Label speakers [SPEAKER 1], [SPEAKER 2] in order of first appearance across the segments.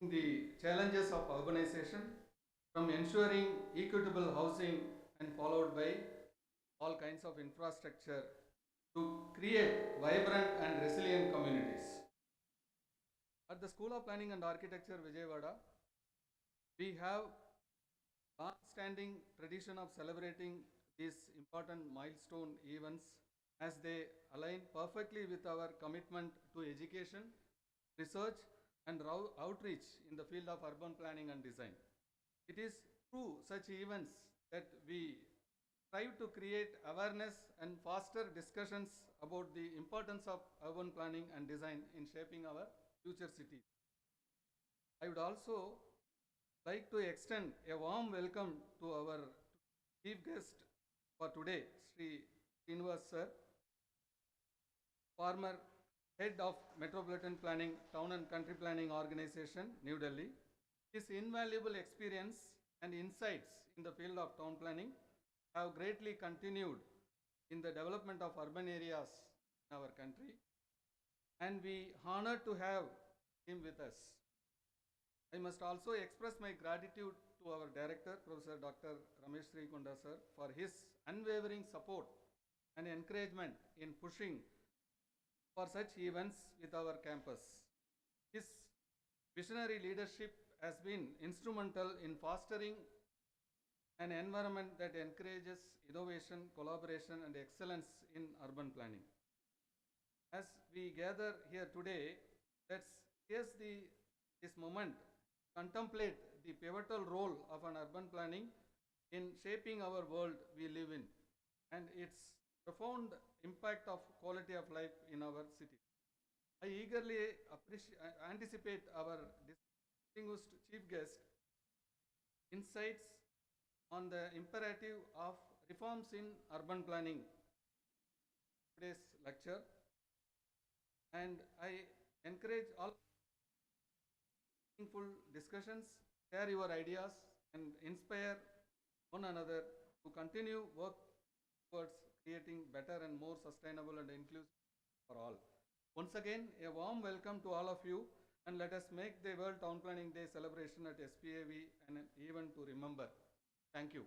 [SPEAKER 1] the challenges of urbanization, from ensuring equitable housing and followed by all kinds of infrastructure to create vibrant and resilient communities. At the School of Planning and Architecture, Vijayawada, we have long-standing tradition of celebrating these important milestone events as they align perfectly with our commitment to education, research, and outreach in the field of urban planning and design. It is through such events that we strive to create awareness and foster discussions about the importance of urban planning and design in shaping our future cities. I would also like to extend a warm welcome to our chief guest for today, Sri Srinivas sir, former head of Metropolitan Planning Town and Country Planning Organization, New Delhi. His invaluable experience and insights in the field of town planning have greatly continued in the development of urban areas in our country, and we honored to have him with us. I must also express my gratitude to our director, Professor Dr. Ramesh Srikonda sir, for his unwavering support and encouragement in pushing for such events with our campus. His visionary leadership has been instrumental in fostering an environment that encourages innovation, collaboration, and excellence in urban planning. As we gather here today, let's here's this moment contemplate the pivotal role of an urban planning in shaping our world we live in and its profound impact of quality of life in our city. I eagerly anticipate our distinguished chief guest insights on the imperative of reforms in urban planning. Today's lecture, and I encourage all meaningful discussions, share your ideas, and inspire one another to continue work towards creating better and more sustainable and inclusive for all. Once again, a warm welcome to all of you, and let us make the World Town Planning Day celebration at SPAV an event to remember. Thank you.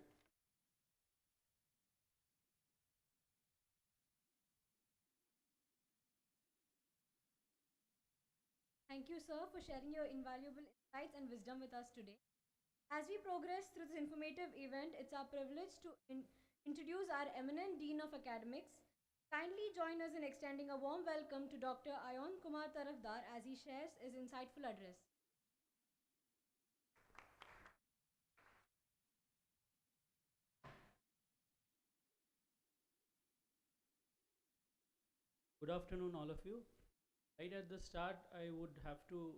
[SPEAKER 2] Thank you, sir, for sharing your invaluable insights and wisdom with us today. As we progress through this informative event, it's our privilege to introduce our eminent Dean of Academics. Kindly join us in extending a warm welcome to Dr. Ayon Kumar Tarafdar as he shares his insightful address.
[SPEAKER 3] Good afternoon, all of you. Right at the start, I would have to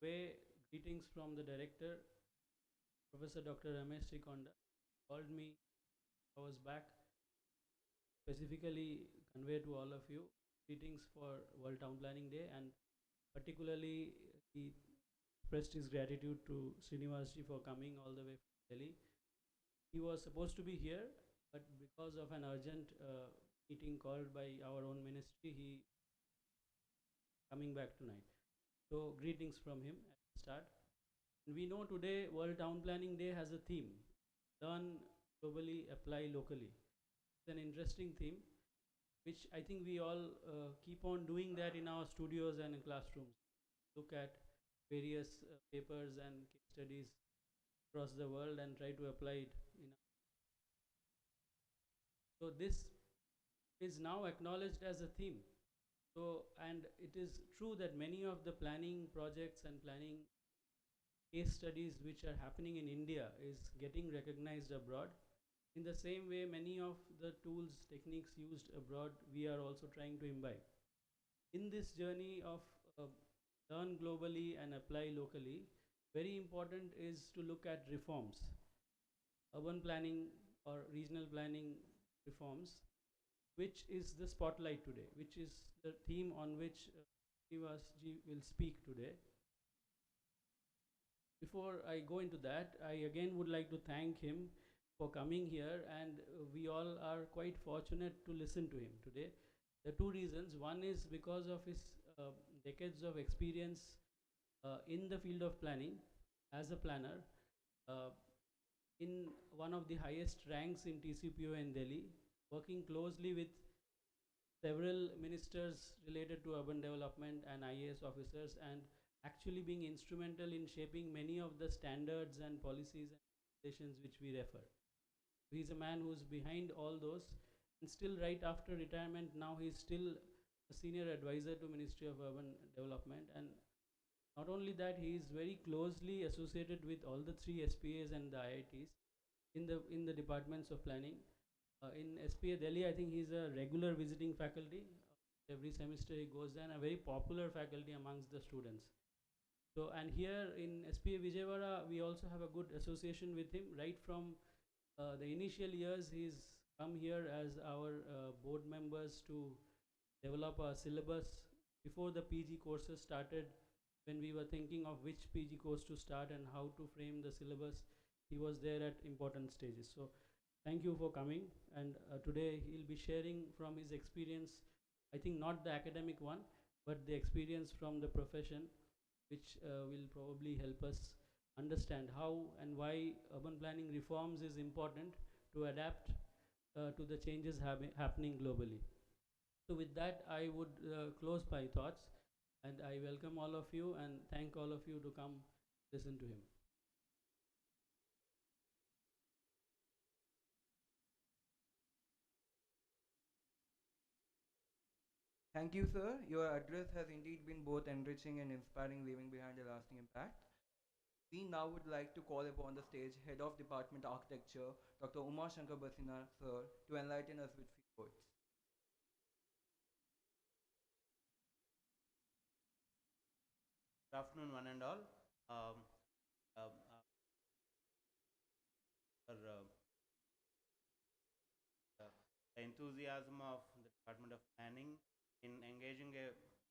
[SPEAKER 3] convey greetings from the director, Professor Dr. Ramesh Srikonda. Called me hours back, specifically convey to all of you greetings for World Town Planning Day, and particularly he expressed his gratitude to Srinivasji for coming all the way from Delhi. He was supposed to be here, but because of an urgent meeting called by our own ministry, he coming back tonight. So greetings from him at the start. And we know today World Town Planning Day has a theme: learn globally, apply locally. It's an interesting theme, which I think we all keep on doing that in our studios and in classrooms. Look at various papers and case studies across the world and try to apply it in. So this is now acknowledged as a theme. So, and it is true that many of the planning projects and planning case studies which are happening in India is getting recognized abroad. In the same way, many of the tools, techniques used abroad, we are also trying to imbibe. In this journey of learn globally and apply locally, very important is to look at reforms, urban planning or regional planning reforms, which is the spotlight today, which is the theme on which Srinivas ji will speak today. Before I go into that, I again would like to thank him for coming here, and we all are quite fortunate to listen to him today. There are two reasons. One is because of his decades of experience in the field of planning, as a planner, uh, in one of the highest ranks in TCPO in Delhi, working closely with several ministers related to urban development and IAS officers, and actually being instrumental in shaping many of the standards and policies and regulations which we refer. He's a man who's behind all those, and still right after retirement now he's still a senior advisor to Ministry of Urban Development. And not only that, he is very closely associated with all the three SPAs and the IITs in the departments of planning. In SPA Delhi, I think he's a regular visiting faculty. Every semester he goes there, and a very popular faculty amongst the students. So, and here in SPA Vijayawada, we also have a good association with him. Right from the initial years, he's come here as our board members to develop a syllabus before the PG courses started. When we were thinking of which PG course to start and how to frame the syllabus, he was there at important stages. So thank you for coming, and today he'll be sharing from his experience, I think not the academic one, but the experience from the profession, which will probably help us understand how and why urban planning reforms is important to adapt to the changes happening globally. So with that, I would close my thoughts, and I welcome all of you and thank all of you to come listen to him.
[SPEAKER 4] Thank you, sir. Your address has indeed been both enriching and inspiring, leaving behind a lasting impact. We now would like to call upon the stage Head of Department Architecture, Dr. Uma Shankar Basina, sir, to enlighten us with few words.
[SPEAKER 5] Good afternoon, one and all. Um, um, for the enthusiasm of the Department of Planning in engaging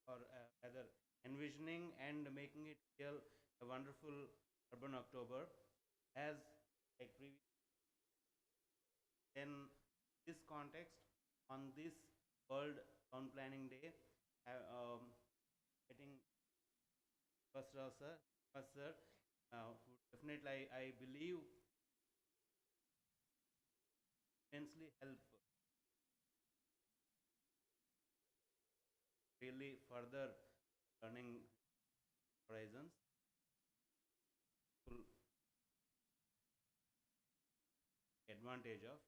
[SPEAKER 5] or rather envisioning and making it real a wonderful urban October, as like previous in this context on this World Town Planning Day, getting first sir, would definitely I believe immensely help really further learning horizons, full advantage of.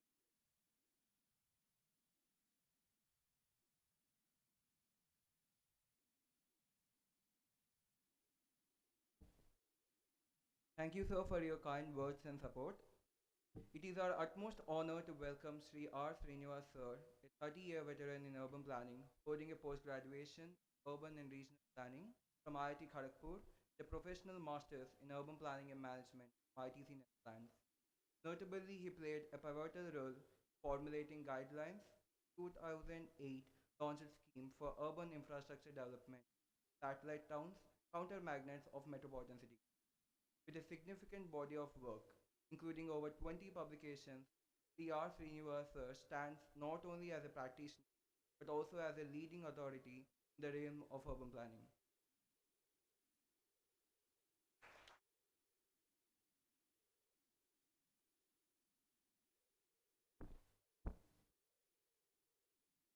[SPEAKER 4] Thank you, sir, for your kind words and support. It is our utmost honor to welcome Sri R. Srinivas, sir, a 30-year veteran in urban planning, holding a post-graduation in urban and regional planning from IIT Kharagpur, a professional master's in urban planning and management from ITC Netherlands. Notably, he played a pivotal role formulating guidelines 2008 launched scheme for urban infrastructure development, satellite towns, counter magnets of metropolitan cities. With a significant body of work, including over 20 publications, T.R. Srinivas stands not only as a practitioner but also as a leading authority in the realm of urban planning.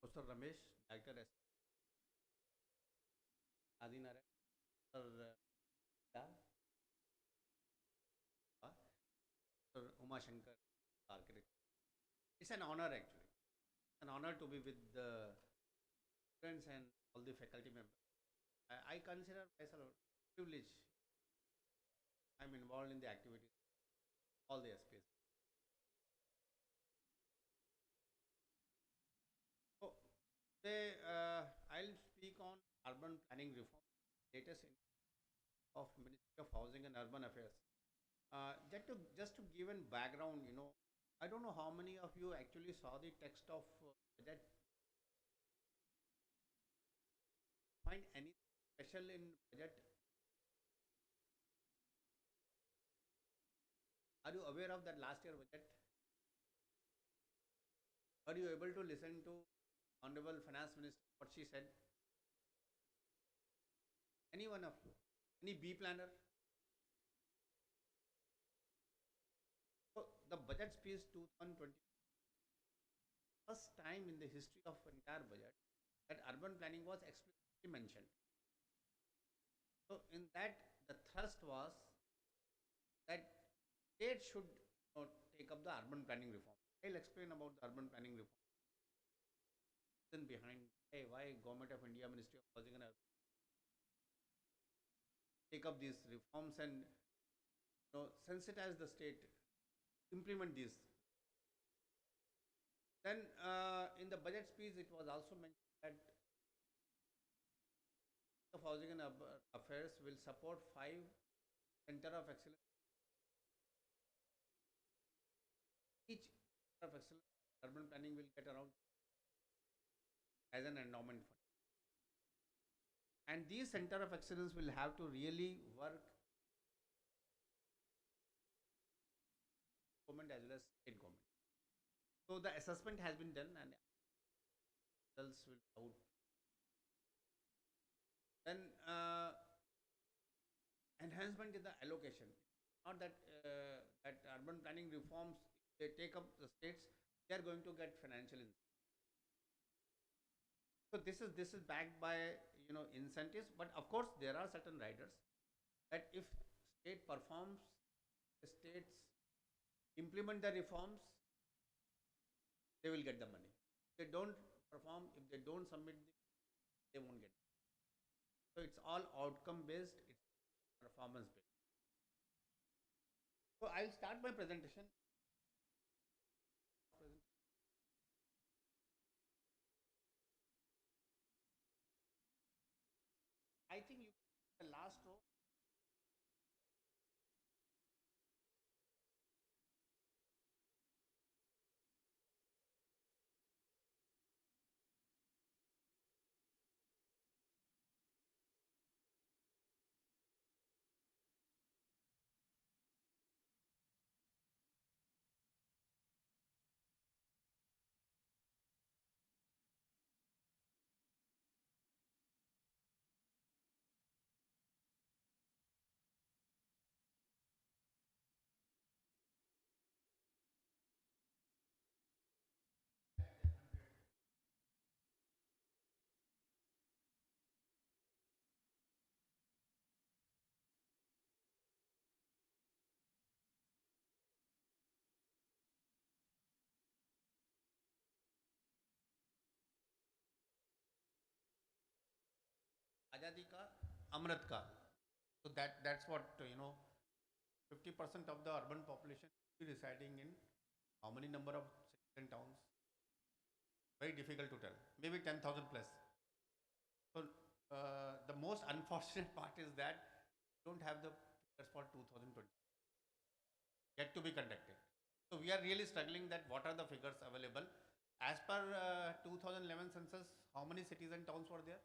[SPEAKER 5] Professor Ramesh, Director S. Adinara, Sir Sir Uma Shankar, Architect. It's an honor actually. It's an honor to be with the students and all the faculty members. I consider myself privileged. I'm involved in the activities, all the space. So today I'll speak on urban planning reform, latest in of Ministry of Housing and Urban Affairs. Just to give a background, I don't know how many of you actually saw the text of budget. Find anything special in budget? Are you aware of that last year budget? Are you able to listen to Honorable Finance Minister what she said? Any one of you? Any B planner? So the budget speech 2020, first time in the history of entire budget that urban planning was explicitly mentioned. So in that, the thrust was that state should take up the urban planning reform. I'll explain about the urban planning reform. Then behind why Government of India, Ministry of Housing and Urban take up these reforms and sensitize the state, implement these. Then in the budget speech, it was also mentioned that of Housing and Affairs will support 5 center of excellence. Each center of excellence urban planning will get around as an endowment fund. And these center of excellence will have to really work government as well as state government. So the assessment has been done and results will be out. Then enhancement in the allocation. Not that that urban planning reforms, if they take up the states, they are going to get financial incentive. So this is backed by incentives, but of course there are certain riders that if state performs, the states implement the reforms, they will get the money. If they don't perform, if they don't submit, they won't get it. So it's all outcome based, it's performance based. So I'll start my presentation. I think you the last row. Azadi ka, Amrit ka. So that's what 50% of the urban population is residing in how many number of cities and towns? Very difficult to tell. Maybe 10,000 plus. So the most unfortunate part is that we don't have the figures for 2020 yet to be conducted. So we are really struggling that what are the figures available. As per 2011 census, how many cities and towns were there?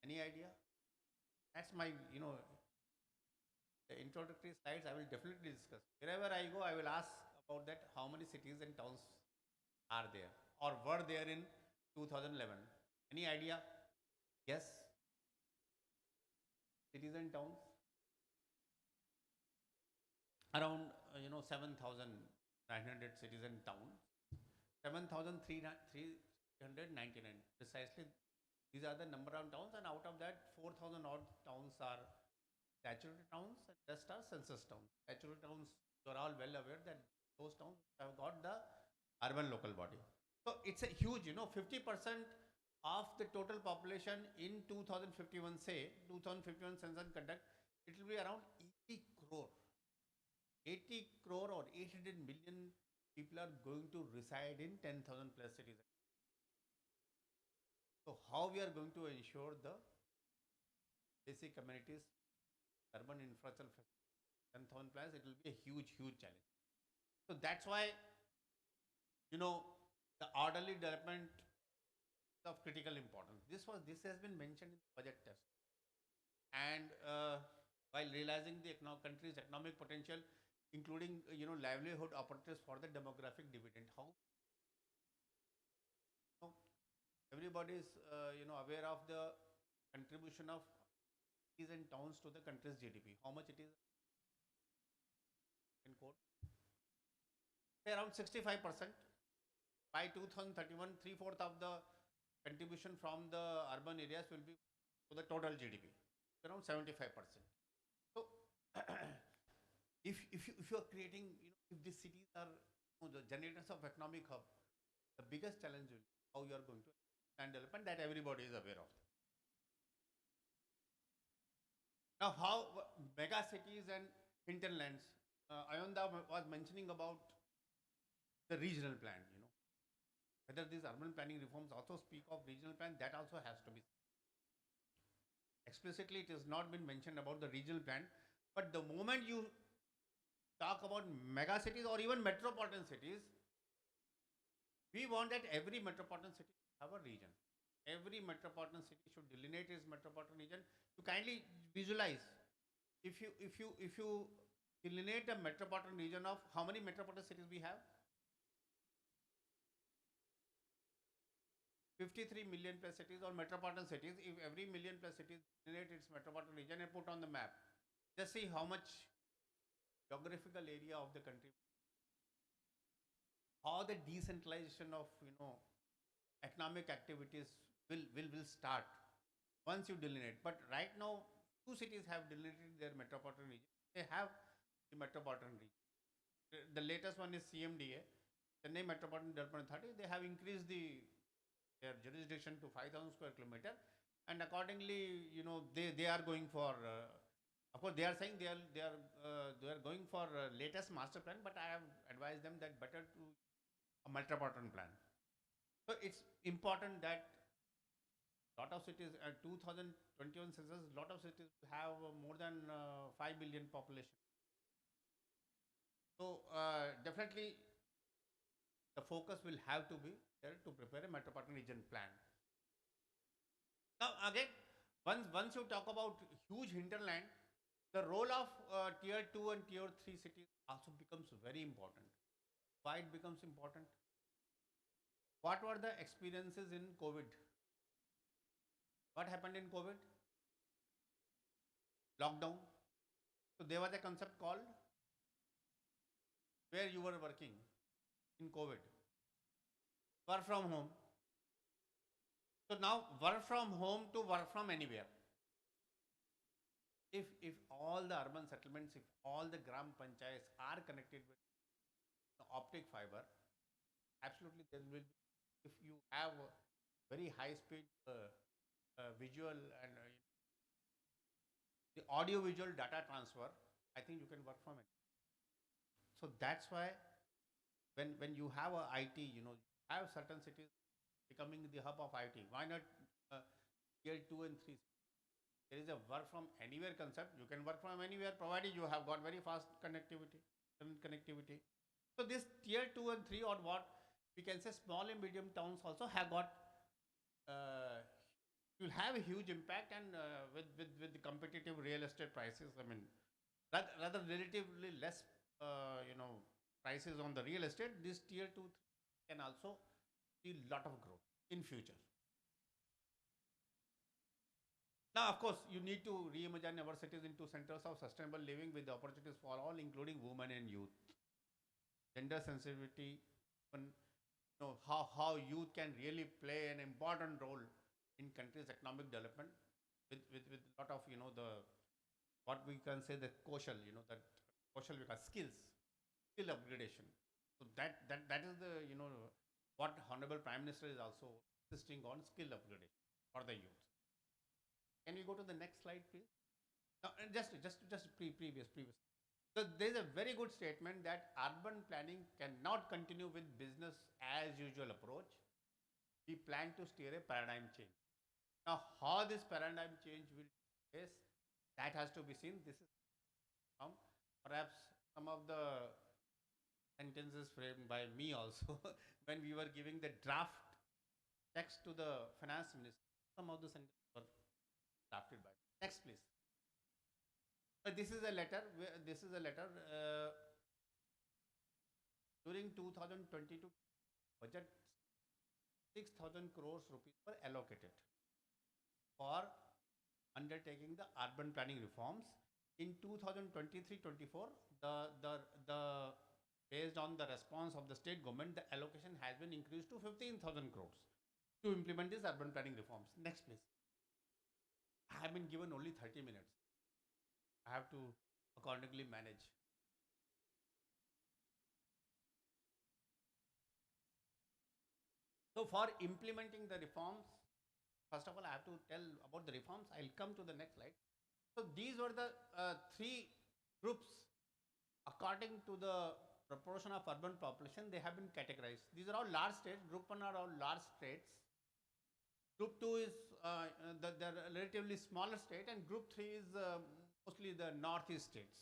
[SPEAKER 5] Any idea? That's my, the introductory slides I will definitely discuss. Wherever I go, I will ask about that how many cities and towns are there or were there in 2011. Any idea? Yes? Cities and towns? Around 7,900 cities and towns. 7,399 precisely. These are the number of towns, and out of that 4,000 odd towns are statutory towns and rest are census towns. Statutory towns, you are all well aware that those towns have got the urban local body. So it's a huge, 50% of the total population in 2051, say 2051 census conduct, it will be around 80 crore. 80 crore or 800 million people are going to reside in 10,000 plus cities. So how we are going to ensure the basic amenities, urban infrastructure 10,000 plus, it will be a huge challenge. So that's why, the orderly development is of critical importance. This has been mentioned in the budget test. And while realizing the country's economic potential, including livelihood opportunities for the demographic dividend, how everybody is aware of the contribution of cities and towns to the country's GDP. How much it is in quote? Say around 65%. By 2031, three-fourths of the contribution from the urban areas will be to the total GDP, around 75%. So, if you are creating, if these cities are the generators of economic hub, the biggest challenge will be how you are going to expand development that everybody is aware of. Now, how mega cities and hinterlands, Ayanda was mentioning about the regional plan, whether these urban planning reforms also speak of regional plan, that also has to be explicitly. It has not been mentioned about the regional plan, but the moment you talk about mega cities or even metropolitan cities, we want that every metropolitan city have a region. Every metropolitan city should delineate its metropolitan region. You kindly visualize, if you delineate a metropolitan region of how many metropolitan cities we have? 53 million plus cities or metropolitan cities. If every million plus cities delineate its metropolitan region and put on the map, just see how much geographical area of the country, how the decentralization of economic activities will start once you delineate. But right now, two cities have delineated their metropolitan region. They have the metropolitan region. The latest one is CMDA, Chennai Metropolitan Development Authority. They have increased their jurisdiction to 5,000 square kilometer, and accordingly, they are going for. Of course, they are saying they are going for latest master plan, but I have advised them that better to a metropolitan plan. So it's important that lot of cities, 2021 census, lot of cities have more than 5 billion population. So definitely the focus will have to be there to prepare a metropolitan region plan. Now again, once you talk about huge hinterland, the role of tier 2 and tier 3 cities also becomes very important. Why it becomes important? What were the experiences in COVID? What happened in COVID? Lockdown. So there was a concept called where you were working in COVID. Work from home. So now work from home to work from anywhere. If all the urban settlements, if all the gram panchayats are connected with the optic fiber, absolutely there will be. If you have a very high speed visual and the audio visual data transfer, I think you can work from it. So that's why when you have a IT, you have certain cities becoming the hub of IT. Why not tier 2 and 3? There is a work from anywhere concept. You can work from anywhere provided you have got very fast connectivity. So this tier 2 and 3 or what we can say small and medium towns also have got will have a huge impact, and with the competitive real estate prices, I mean rather relatively less prices on the real estate, this tier 2 can also see lot of growth in future. Now, of course, you need to reimagine our cities into centers of sustainable living with opportunities for all, including women and youth. Gender sensitivity, how youth can really play an important role in country's economic development with lot of the what we can say the kaushal, that kaushal because skill upgradation. So that is the what Honorable Prime Minister is also insisting on, skill upgradation for the youth. Can we go to the next slide, please? Now, just previous. So there is a very good statement that urban planning cannot continue with business as usual approach. We plan to steer a paradigm change. Now, how this paradigm change will take place, that has to be seen. This is perhaps some of the sentences framed by me also when we were giving the draft text to the finance minister. Some of the sentences were drafted by me. Next, please. This is a letter. During 2022 budget, 6,000 crores rupees were allocated for undertaking the urban planning reforms. In 2023-24, the based on the response of the state government, the allocation has been increased to 15,000 crores to implement these urban planning reforms. Next, please. I have been given only 30 minutes. I have to accordingly manage. So for implementing the reforms, first of all, I have to tell about the reforms. I'll come to the next slide. So these were the three groups according to the proportion of urban population. They have been categorized. These are all large states. Group 1 are all large states. Group 2 is the relatively smaller state, and Group 3 is mostly the northeast states.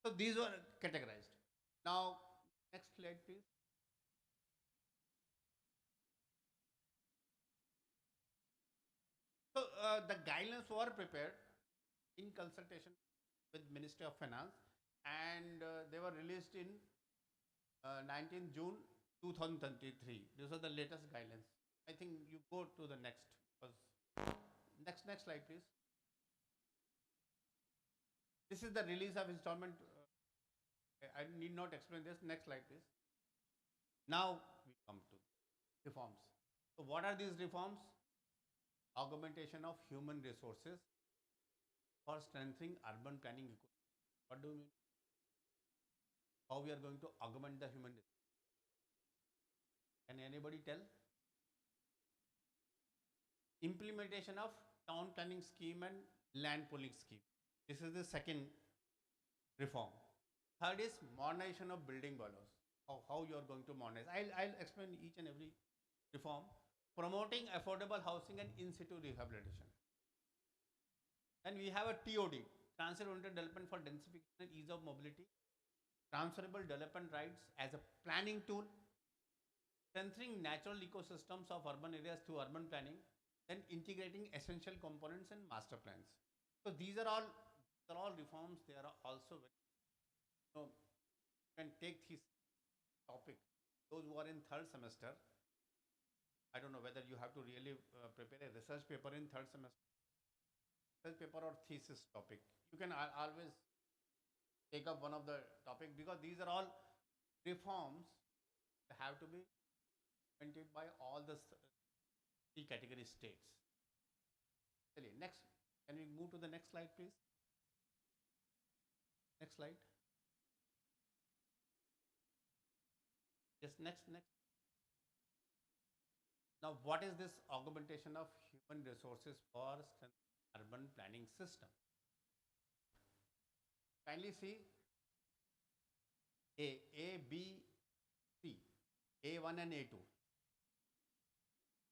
[SPEAKER 5] So these were categorized. Now, next slide, please. So the guidelines were prepared in consultation with Ministry of Finance, and they were released in 19th June 2023. These are the latest guidelines. I think you go to the next. Next slide, please. This is the release of installment. I need not explain this. Next slide, please. Now we come to reforms. So what are these reforms? Augmentation of human resources for strengthening urban planning ecosystem. What do you mean? How we are going to augment the human resources? Can anybody tell? Implementation of town planning scheme and land pooling scheme. This is the second reform. Third is modernization of building bylaws. How you are going to modernize. I'll explain each and every reform. Promoting affordable housing and in situ rehabilitation. Then we have a TOD, Transit-Oriented Development for Densification and Ease of Mobility. Transferable development rights as a planning tool. Strengthening natural ecosystems of urban areas through urban planning. Then integrating essential components and master plans. So these are all reforms. They are also very, you can take this topic. Those who are in third semester, I don't know whether you have to really prepare a research paper in third semester, research paper or thesis topic. You can always take up one of the topic, because these are all reforms that have to be implemented by all the three category states. Next, can we move to the next slide, please? Next slide. Yes, next. Now, what is this augmentation of human resources for urban planning system? Kindly see A, B, C, A1 and A2.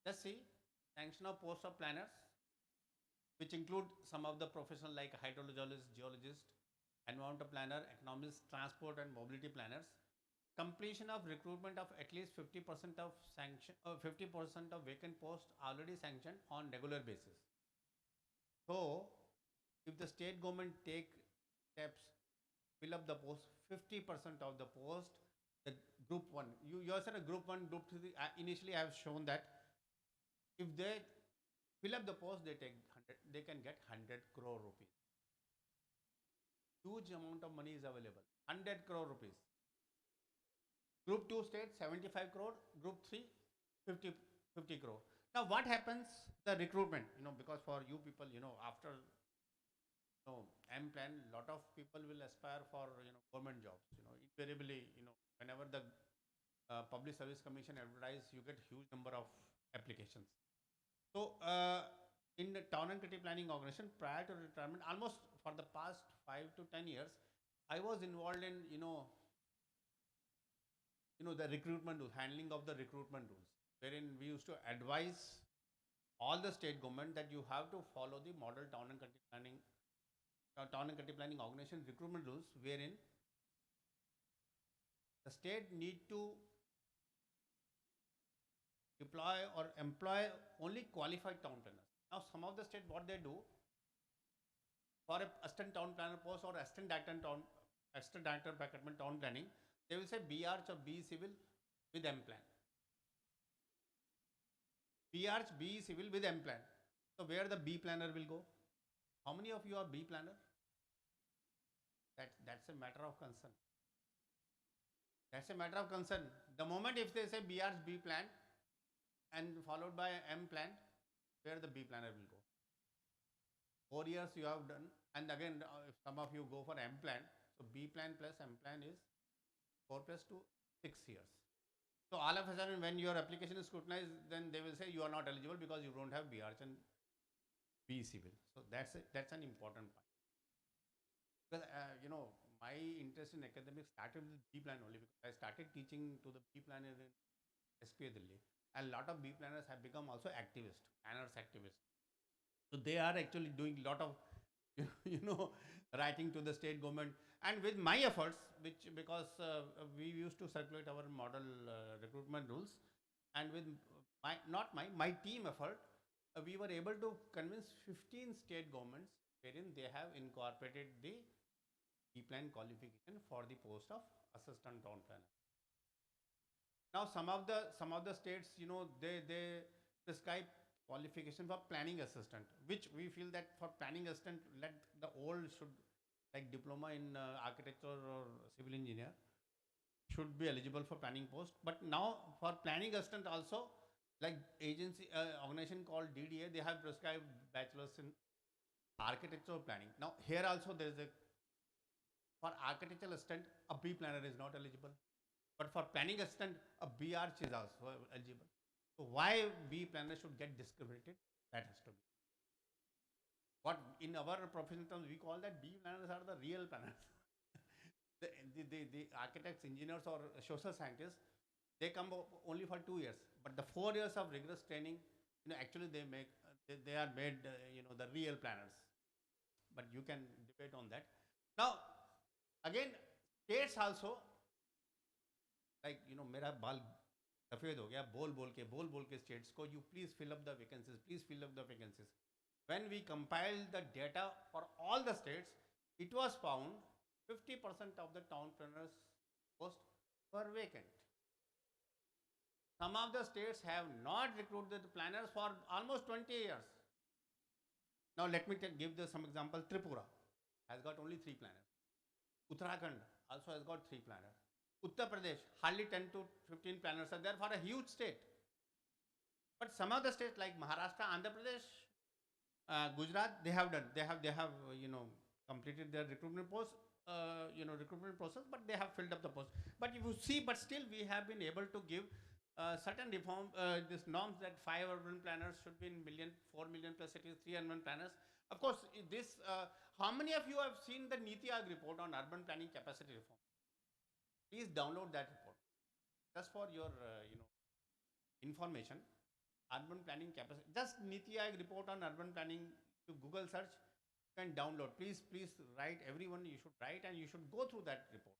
[SPEAKER 5] Just see sanction of posts of planners, which include some of the professionals like hydrologist, geologist, environmental planner, economists, transport and mobility planners. Completion of recruitment of at least 50% of 50% of vacant posts already sanctioned on regular basis. So, if the state government take steps, fill up the post, 50% of the post, the group 1, you said a group 1, group 3, initially I have shown that if they fill up the post, they can get 100 crore rupees. Huge amount of money is available, 100 crore rupees. Group 2 states 75 crore, Group 3 50 crore. Now what happens, the recruitment, because for you people, after M plan, lot of people will aspire for government jobs. Invariably, whenever the Public Service Commission advertise, you get huge number of applications. So in the town and city planning organization, prior to retirement, almost for the past 5 to 10 years, I was involved in the recruitment rules, handling of the recruitment rules, wherein we used to advise all the state government that you have to follow the model town and country planning organization recruitment rules, wherein the state need to deploy or employ only qualified town planners. Now some of the state, what they do, for a assistant town planner post or assistant director procurement town planning, they will say B Arch or B Civil with M plan. B Arch, B Civil with M plan. So where the B planner will go? How many of you are B planner? That's a matter of concern. That's a matter of concern. The moment if they say BR's B plan and followed by M plan, where the B planner will go? 4 years you have done, and again, if some of you go for M plan, so B plan plus M plan is 4 plus 2, 6 years. So all of a sudden, when your application is scrutinized, then they will say you are not eligible because you don't have BRH and B civil. So that's an important point. Because my interest in academics started with B plan only, because I started teaching to the B planners in SPA Delhi. And a lot of B planners have become also activists, planners activists. So they are actually doing a lot of writing to the state government, and with my efforts, which because we used to circulate our model recruitment rules, and with my team effort, we were able to convince 15 state governments wherein they have incorporated the E-plan qualification for the post of assistant town planner. Now some of the states, they prescribe qualification for planning assistant, which we feel that for planning assistant, let the old should, like diploma in architecture or civil engineer, should be eligible for planning post. But now for planning assistant also, like agency organization called DDA, they have prescribed bachelor's in architectural planning. Now here also there is a, for architectural assistant, a B planner is not eligible. But for planning assistant, a BRH is also eligible. So why B planner should get discriminated? That has to be. What in our professional terms we call that B planners are the real planners. the architects, engineers, or social scientists, they come only for 2 years. But the 4 years of rigorous training, actually they make they are made the real planners. But you can debate on that. Now again, states also, like मेरा बाल सफेद हो गया बोल के states को, you please fill up the vacancies. When we compiled the data for all the states, it was found 50% of the town planners posts were vacant. Some of the states have not recruited the planners for almost 20 years. Now let me give some example. Tripura has got only 3 planners. Uttarakhand also has got 3 planners. Uttar Pradesh, hardly 10 to 15 planners are there for a huge state. But some of the states like Maharashtra, Andhra Pradesh, Gujarat, they have completed their recruitment process, but they have filled up the post. But if you see, but still we have been able to give certain reform, this norms that 5 urban planners should be in 4 million plus cities, 3 urban planners. Of course, this, how many of you have seen the Niti Aayog report on urban planning capacity reform? Please download that report. Just for your, information, urban planning capacity, just Niti Aayog report on urban planning, you Google search, can download. Please write, everyone you should write and you should go through that report.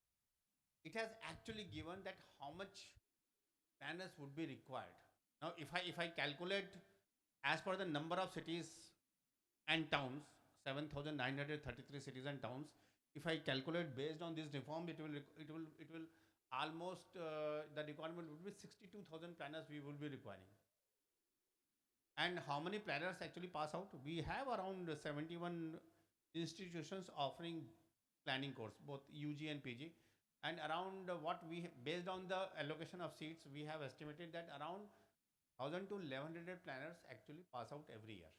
[SPEAKER 5] It has actually given that how much planners would be required. Now if I calculate as per the number of cities and towns, 7,933 cities and towns, if I calculate based on this reform, it will almost the requirement would be 62,000 planners we will be requiring. And how many planners actually pass out? We have around 71 institutions offering planning course, both UG and PG. And around based on the allocation of seats, we have estimated that around 1,000 to 1,100 planners actually pass out every year.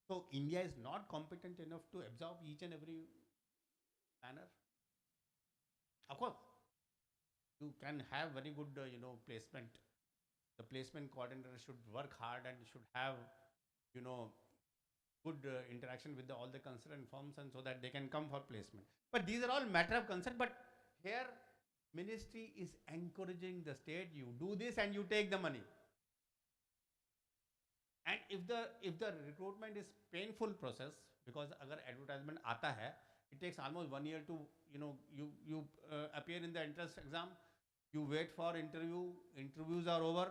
[SPEAKER 5] So India is not competent enough to absorb each and every planner. Of course, you can have very good, placement. The placement coordinator should work hard and should have, good interaction with all the concerned firms, and so that they can come for placement. But these are all matter of concern. But here, ministry is encouraging the state, you do this and you take the money. And if the recruitment is painful process, because agar advertisement aata hai, it takes almost 1 year to, you appear in the entrance exam, you wait for interviews are over,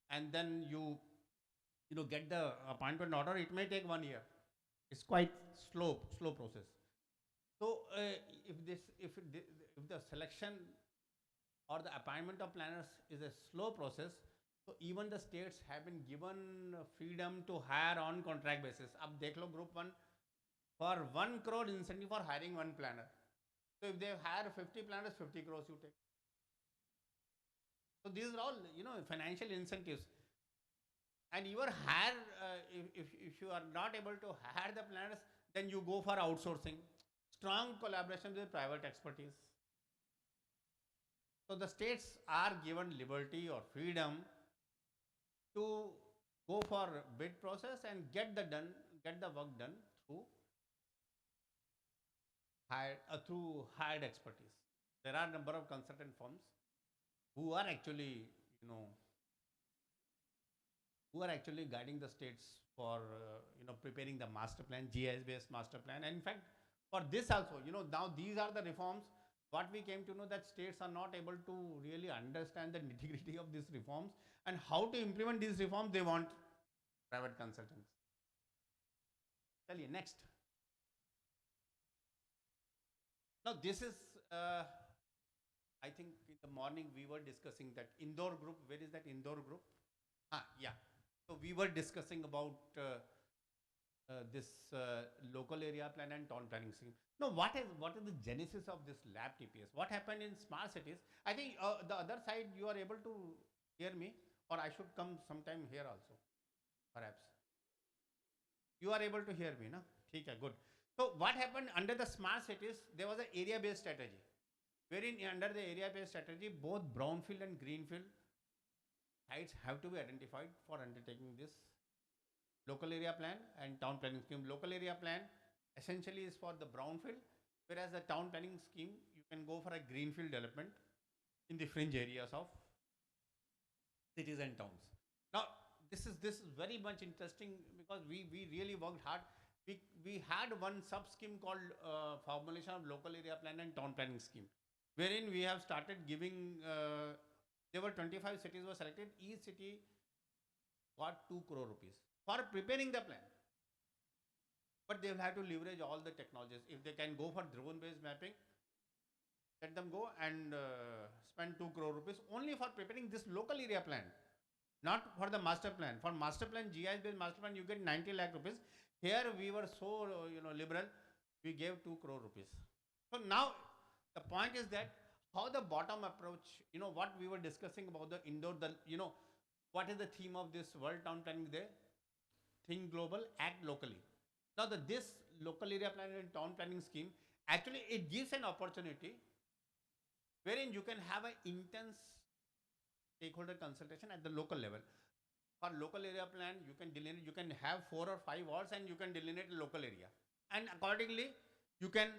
[SPEAKER 5] and then you get the appointment order. It may take 1 year. It's quite slow process. So if the selection or the appointment of planners is a slow process, So even the states have been given freedom to hire on contract basis. अब देख लो group one, for 1 crore incentive for hiring one planner. So if they hire 50 planners, 50 crores you take. So these are all, financial incentives. And you are hire, if you are not able to hire the planners, then you go for outsourcing. Strong collaboration with private expertise. So the states are given liberty or freedom to go for bid process and get the work done through hired expertise. There are a number of consultant firms who are actually, guiding the states for, preparing the master plan, GIS based master plan. And in fact, for this also, now these are the reforms. What we came to know that states are not able to really understand the nitty-gritty of these reforms and how to implement these reforms. They want private consultants. Chaliye, next. Now this is, I think in the morning we were discussing that Indore group. Where is that Indore group? Yeah. So we were discussing about this local area plan and town planning scheme. Now what is the genesis of this lab TPS? What happened in smart cities? I think the other side you are able to hear me, or I should come sometime here also, perhaps. You are able to hear me, na? Okay, good. So what happened under the smart cities? There was an area-based strategy, wherein under the area-based strategy, both brownfield and greenfield sites have to be identified for undertaking this local area plan and town planning scheme. Local area plan essentially is for the brownfield, whereas the town planning scheme, you can go for a greenfield development in the fringe areas of cities and towns. Now, this is very much interesting because we really worked hard. We had one sub scheme called formulation of local area plan and town planning scheme, wherein we have started giving. There were 25 cities were selected. Each city got 2 crore rupees for preparing the plan. But they will have to leverage all the technologies. If they can go for drone-based mapping, let them go and spend 2 crore rupees only for preparing this local area plan, not for the master plan. For master plan, GIS-based master plan, you get 90 lakh rupees. Here we were so liberal, we gave 2 crore rupees. So now the point is that how the bottom approach, what we were discussing about the indoor, what is the theme of this World Town Planning Day? Think global, act locally. Now this local area plan and town planning scheme, actually it gives an opportunity wherein you can have an intense stakeholder consultation at the local level. For local area plan, you can delineate, you can have 4 or 5 wards and you can delineate a local area. And accordingly, you can,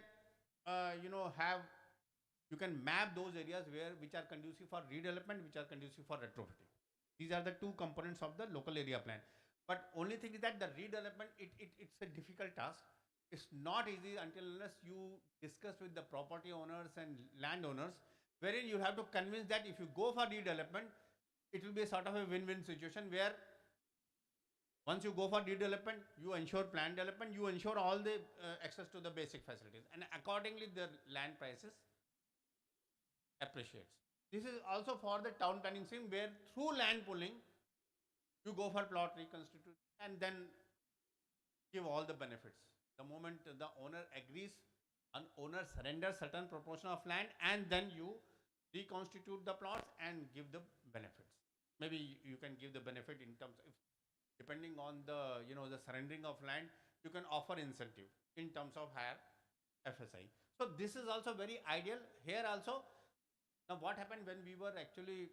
[SPEAKER 5] you can map those areas which are conducive for redevelopment, which are conducive for retrofitting. These are the two components of the local area plan. But only thing is that the redevelopment, it's a difficult task. It's not easy until unless you discuss with the property owners and landowners, wherein you have to convince that if you go for redevelopment, it will be a sort of a win-win situation where once you go for redevelopment, you ensure plan development, you ensure all the access to the basic facilities, and accordingly the land prices appreciates. This is also for the town planning scheme where through land pooling, you go for plot reconstitution and then give all the benefits. The moment the owner agrees, an owner surrenders certain proportion of land and then you reconstitute the plots and give the benefits. Maybe you can give the benefit in terms of, depending on the, the surrendering of land, you can offer incentive in terms of higher FSI. So this is also very ideal. Here also, now what happened when we were actually,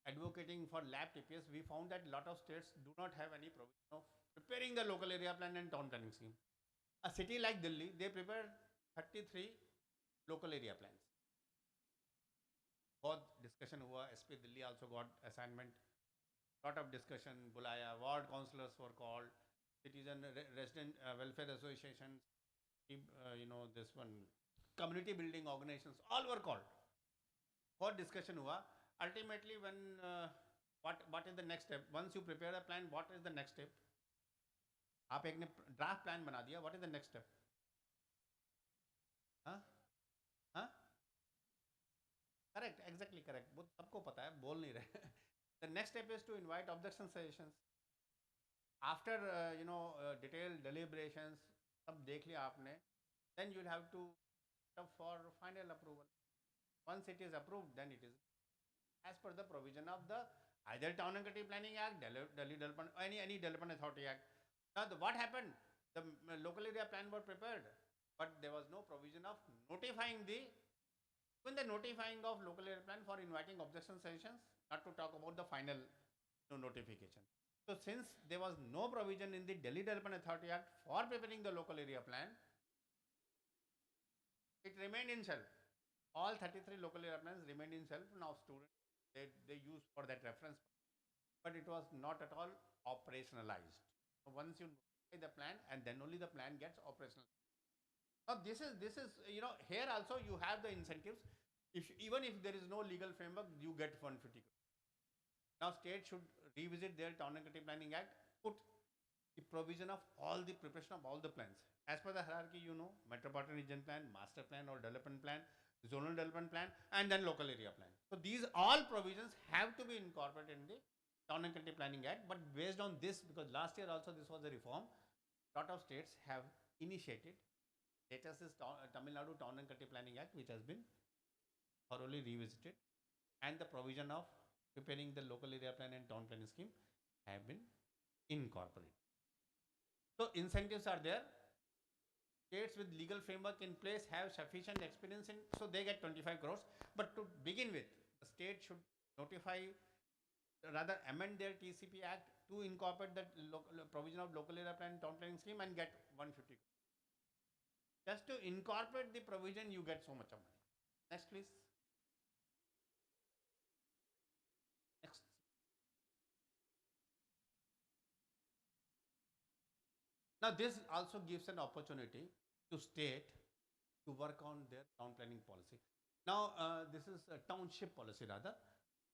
[SPEAKER 5] advocating for lab TPS, we found that a lot of states do not have any provision of preparing the local area plan and town planning scheme. A city like Delhi, they prepared 33 local area plans. Both discussion hua, SP Delhi also got assignment, lot of discussion, bulaya, ward councillors were called, citizen resident welfare associations, this one, community building organizations, all were called. For discussion hua, ultimately when, what is the next step? Once you prepare a plan, what is the next step? आप एक ने draft plan बना दिया, what is the next step? Correct, exactly correct. वो सबको पता है, बोल नहीं रहे. The next step is to invite objection suggestions. After detailed deliberations, सब देख लिया आपने, then you'll have to up for final approval. Once it is approved, then it is as per the provision of the either Town and Country Planning Act, Delhi Development, any Development Authority Act. Now, what happened? The local area plan were prepared, but there was no provision of notifying even the notifying of local area plan for inviting objection sessions, not to talk about the final notification. So, since there was no provision in the Delhi Development Authority Act for preparing the local area plan, it remained in shelf. All 33 local area plans remained in shelf. Now students, they use for that reference, but it was not at all operationalized. So once you notify the plan, and then only the plan gets operational. Now this is here also you have the incentives. Even if there is no legal framework, you get 150 crores. Now state should revisit their Town and Country Planning Act, put the provision of all the preparation of all the plans. As per the hierarchy, Metropolitan Region Plan, Master Plan or Development Plan, Zonal Development Plan, and then Local Area Plan. So these all provisions have to be incorporated in the Town and Country Planning Act. But based on this, because last year also this was a reform, lot of states have initiated. Latest is Tamil Nadu Town and Country Planning Act, which has been thoroughly revisited, and the provision of preparing the local area plan and town planning scheme have been incorporated. So incentives are there. States with legal framework in place have sufficient experience in, so they get 25 crores. But to begin with, the state should notify, rather amend their TCP Act to incorporate the provision of local area plan town planning scheme and get 150 crores. Just to incorporate the provision, you get so much of money. Next, please. Next. Now, this also gives an opportunity to state to work on their town planning policy. Now, this is a township policy rather.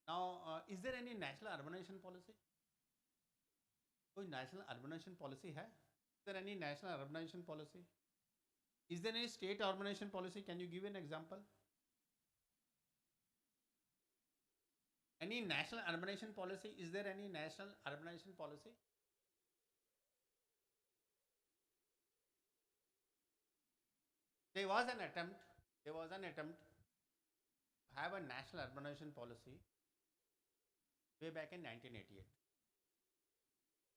[SPEAKER 5] Now, is there any national urbanization policy? कोई national urbanization policy है? Is there any national urbanization policy? Is there any state urbanization policy? Can you give an example? Any national urbanization policy? Is there any national urbanization policy? There was an attempt to have a national urbanization policy way back in 1988.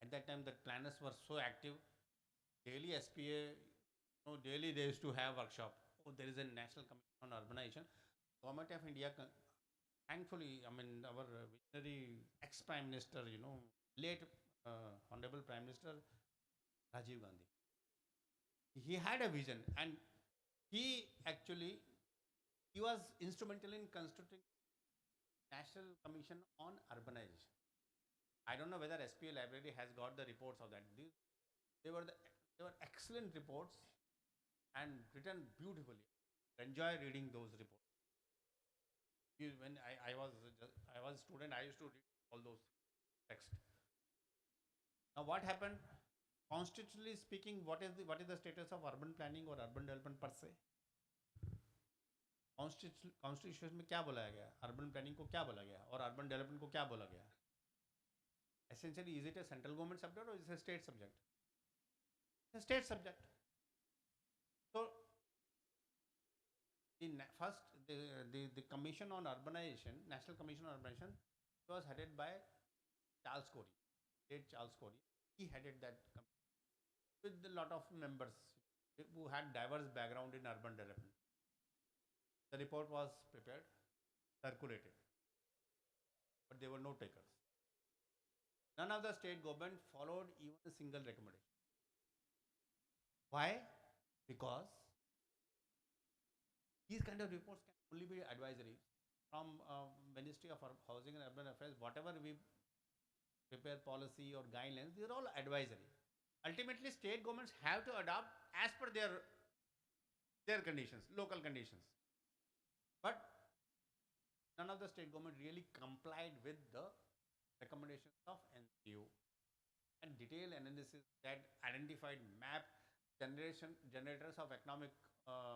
[SPEAKER 5] At that time, the planners were so active. Daily SPA, daily they used to have workshop. Oh, there is a national commission on urbanization. Government of India, thankfully, I mean, our visionary ex-prime minister, late honorable Prime Minister Rajiv Gandhi, he had a vision, and he was instrumental in constructing National Commission on Urbanization. I don't know whether SPA library has got the reports of that. They were excellent reports and written beautifully. Enjoy reading those reports. When I was a student, I used to read all those texts. Now, what happened? Constitutionally speaking, what is the status of urban planning or urban development per se? Constitution में क्या बोला गया? Urban planning को क्या बोला गया? और urban development को क्या बोला गया? Essentially, is it a central government subject or is it a state subject? It's a state subject. So, the Commission on Urbanization, National Commission on Urbanization, was headed by Charles Corey, late Charles Corey. He headed that commission with a lot of members who had diverse background in urban development. The report was prepared, circulated, but there were no takers. None of the state government followed even a single recommendation. Why? Because these kind of reports can only be advisory from Ministry of Housing and Urban Affairs. Whatever we prepare policy or guidelines, these are all advisory. Ultimately, state governments have to adopt as per their conditions, local conditions. But none of the state government really complied with the recommendations of NCU, and detailed analysis that identified map generators of economic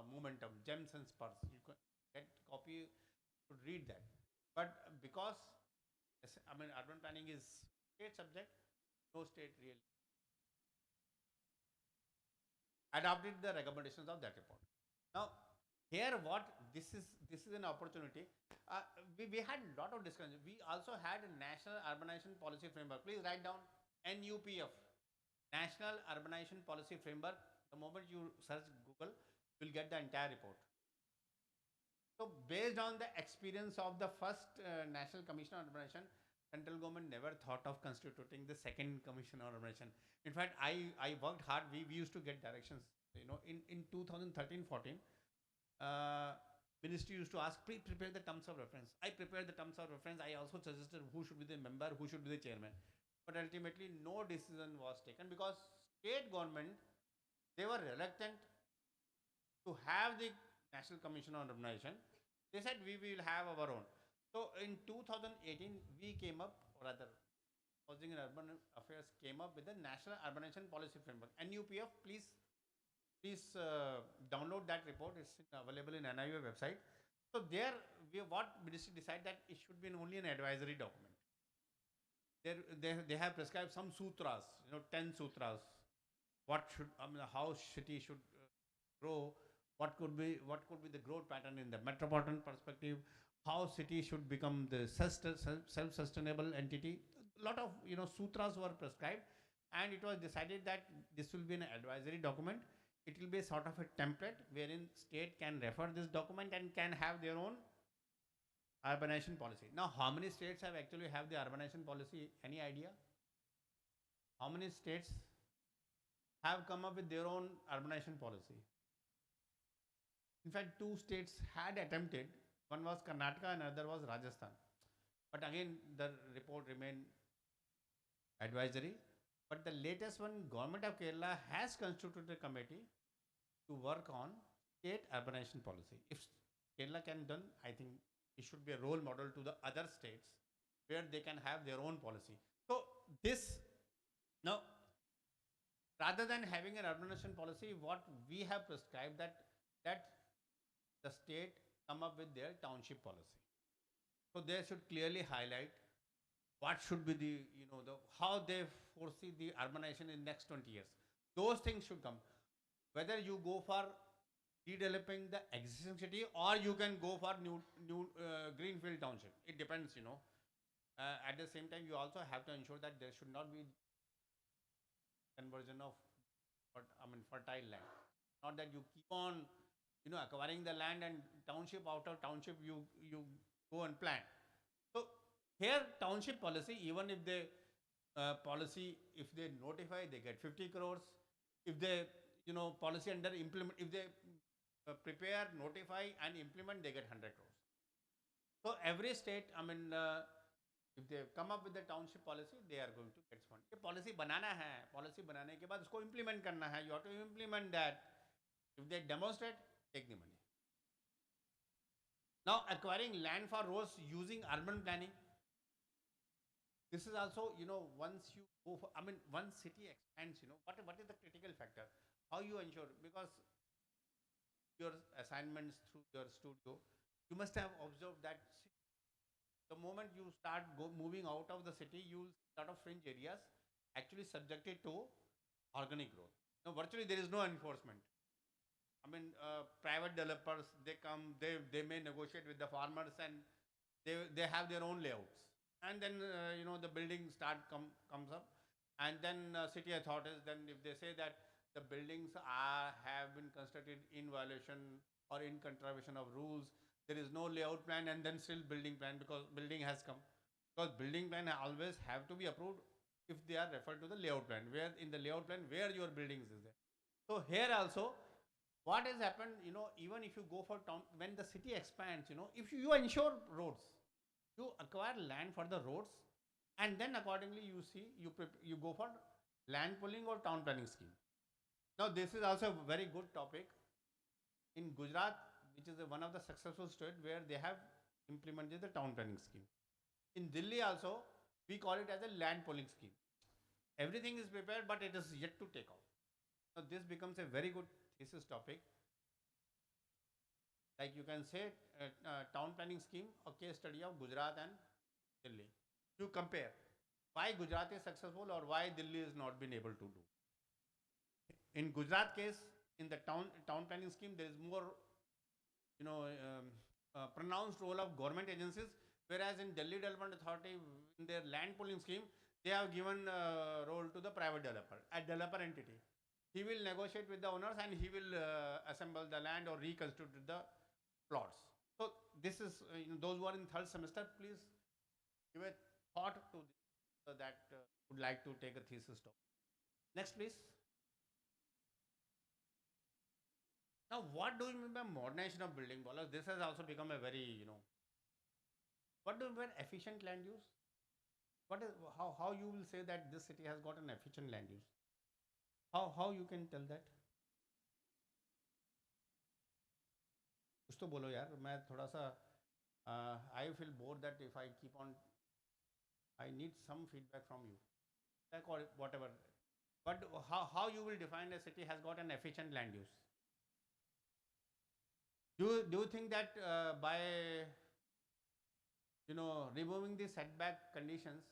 [SPEAKER 5] momentum, gems and spurs. You can get copy should read that. But because I mean urban planning is state subject, no state really adopted the recommendations of that report. Now, here what this is an opportunity. We had a lot of discussion. We also had a national urbanization policy framework. Please write down NUPF, National Urbanization Policy Framework. The moment you search Google, you'll get the entire report. So, based on the experience of the first National Commission on Urbanization, central government never thought of constituting the second Commission on Urbanization. In fact, I worked hard. We used to get directions. You know, in 2013-14, ministry used to ask, please prepare the terms of reference. I prepared the terms of reference. I also suggested who should be the member, who should be the chairman. But ultimately, no decision was taken because state government, they were reluctant to have the National Commission on Urbanization. They said we will have our own. So in 2018, we came up, or rather, Housing and Urban Affairs came up with the National Urbanization Policy Framework. NUPF, please download that report. It's available in NIU website. So there, what ministry decided that it should be only an advisory document. They have prescribed some sutras, 10 sutras. What should, how city should grow, what could be the growth pattern in the metropolitan perspective, how city should become the self-sustainable entity. A lot of sutras were prescribed, and it was decided that this will be an advisory document. It will be a sort of a template wherein state can refer this document and can have their own urbanization policy. Now, how many states have actually have the urbanization policy? Any idea? How many states have come up with their own urbanization policy? In fact, 2 states had attempted. One was Karnataka and another was Rajasthan. But again, the report remained advisory. But the latest one, Government of Kerala has constituted a committee to work on state urbanization policy. If Kerala can done, I think it should be a role model to the other states where they can have their own policy. So this, now, rather than having an urbanization policy, what we have prescribed that the state come up with their township policy. So they should clearly highlight what should be the, how they foresee the urbanization in next 20 years. Those things should come. Whether you go for redeveloping the existing city or you can go for new greenfield township. It depends, at the same time, you also have to ensure that there should not be conversion of fertile land. Not that you keep on acquiring the land and township after township you go and plant. So here township policy, even if they if they notify, they get 50 crores. If they policy under implement, if they prepare, notify and implement, they get 100 crores. So every state, if they come up with the township policy, they are going to get fund. ये policy बनाना है, policy बनाने के बाद उसको implement करना है. You have to implement that. If they demonstrate, take the money. Now, acquiring land for roads using urban planning. This is also, once you go for, once city expands, what is the critical factor? How you ensure? Because your assignments through your studio, you must have observed that the moment you start moving out of the city, you will see a lot of fringe areas actually subjected to organic growth. Now, virtually there is no enforcement. Private developers, they come, they may negotiate with the farmers and they have their own layouts. And then, the building comes up, and then city authorities, then if they say that the buildings have been constructed in violation or in contravention of rules, there is no layout plan, and then still building plan because building has come. Because building plan always have to be approved if they are referred to the layout plan, where in the layout plan where your buildings is there. So here also, what has happened, even if you go for town, when the city expands, if you ensure roads, you acquire land for the roads, and then accordingly you go for land pooling or town planning scheme. Now this is also a very good topic. In Gujarat, which is one of the successful states where they have implemented the town planning scheme. In Delhi also, we call it as a land pooling scheme. Everything is prepared, but it is yet to take off. Now this becomes a very good thesis topic. Like you can say town planning scheme, a case study of Gujarat and Delhi. You compare why Gujarat is successful or why Delhi is not been able to do. In Gujarat case, in the town planning scheme, there is more pronounced role of government agencies, whereas in Delhi Development Authority, in their land pooling scheme, they have given role to the private developer, a developer entity. He will negotiate with the owners and he will assemble the land or reconstitute the plots. So this is, those who are in third semester, please give a thought to this, so that would like to take a thesis talk. Next, please. Now, what do you mean by modernization of building dollars? This has also become a very, what do you mean by efficient land use? What is how you will say that this city has got an efficient land use? How you can tell that? कुछ तो बोलो यार मैं थोड़ा सा I feel bored that if I keep on I need some feedback from you like or whatever but how you will define a city has got an efficient land use. Do you think that by removing the setback conditions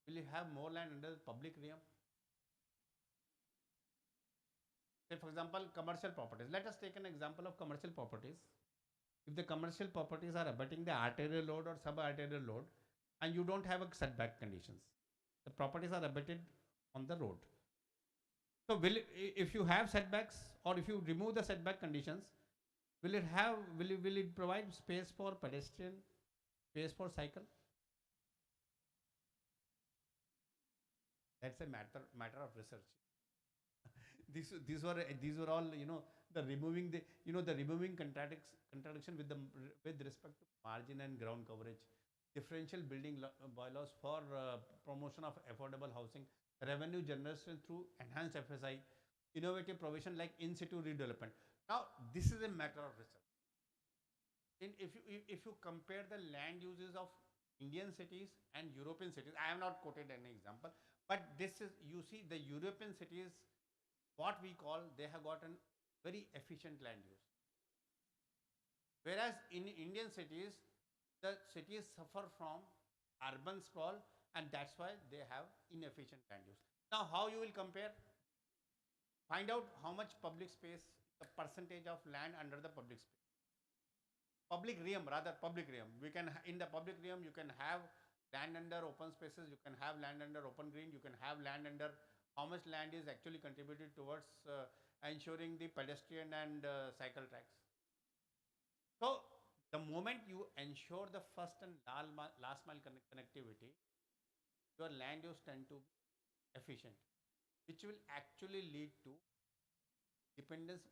[SPEAKER 5] will you have more land under the public realm? Say for example commercial properties. Let us take an example of commercial properties. If the commercial properties are abutting the arterial load or sub-arterial load and you don't have a setback conditions, the properties are abutted on the road. So if you have setbacks or if you remove the setback conditions, will it provide space for pedestrian, space for cycle? That's a matter of research. these were all the removing the removing contradiction with respect to margin and ground coverage, differential building bylaws for promotion of affordable housing, revenue generation through enhanced FSI, innovative provision like in situ redevelopment. Now this is a matter of research. If you compare the land uses of Indian cities and European cities, I have not quoted any example, but this is, you see, the European cities, what we call, they have got a very efficient land use. Whereas in Indian cities, the cities suffer from urban sprawl and that's why they have inefficient land use. Now, how you will compare? Find out how much public space, the percentage of land under the public space. Public realm, rather public realm. We can, in the public realm, you can have land under open spaces, you can have land under open green, you can have land under how much land is actually contributed towards ensuring the pedestrian and cycle tracks. So the moment you ensure the first and last mile connectivity, your land use tend to be efficient, which will actually lead to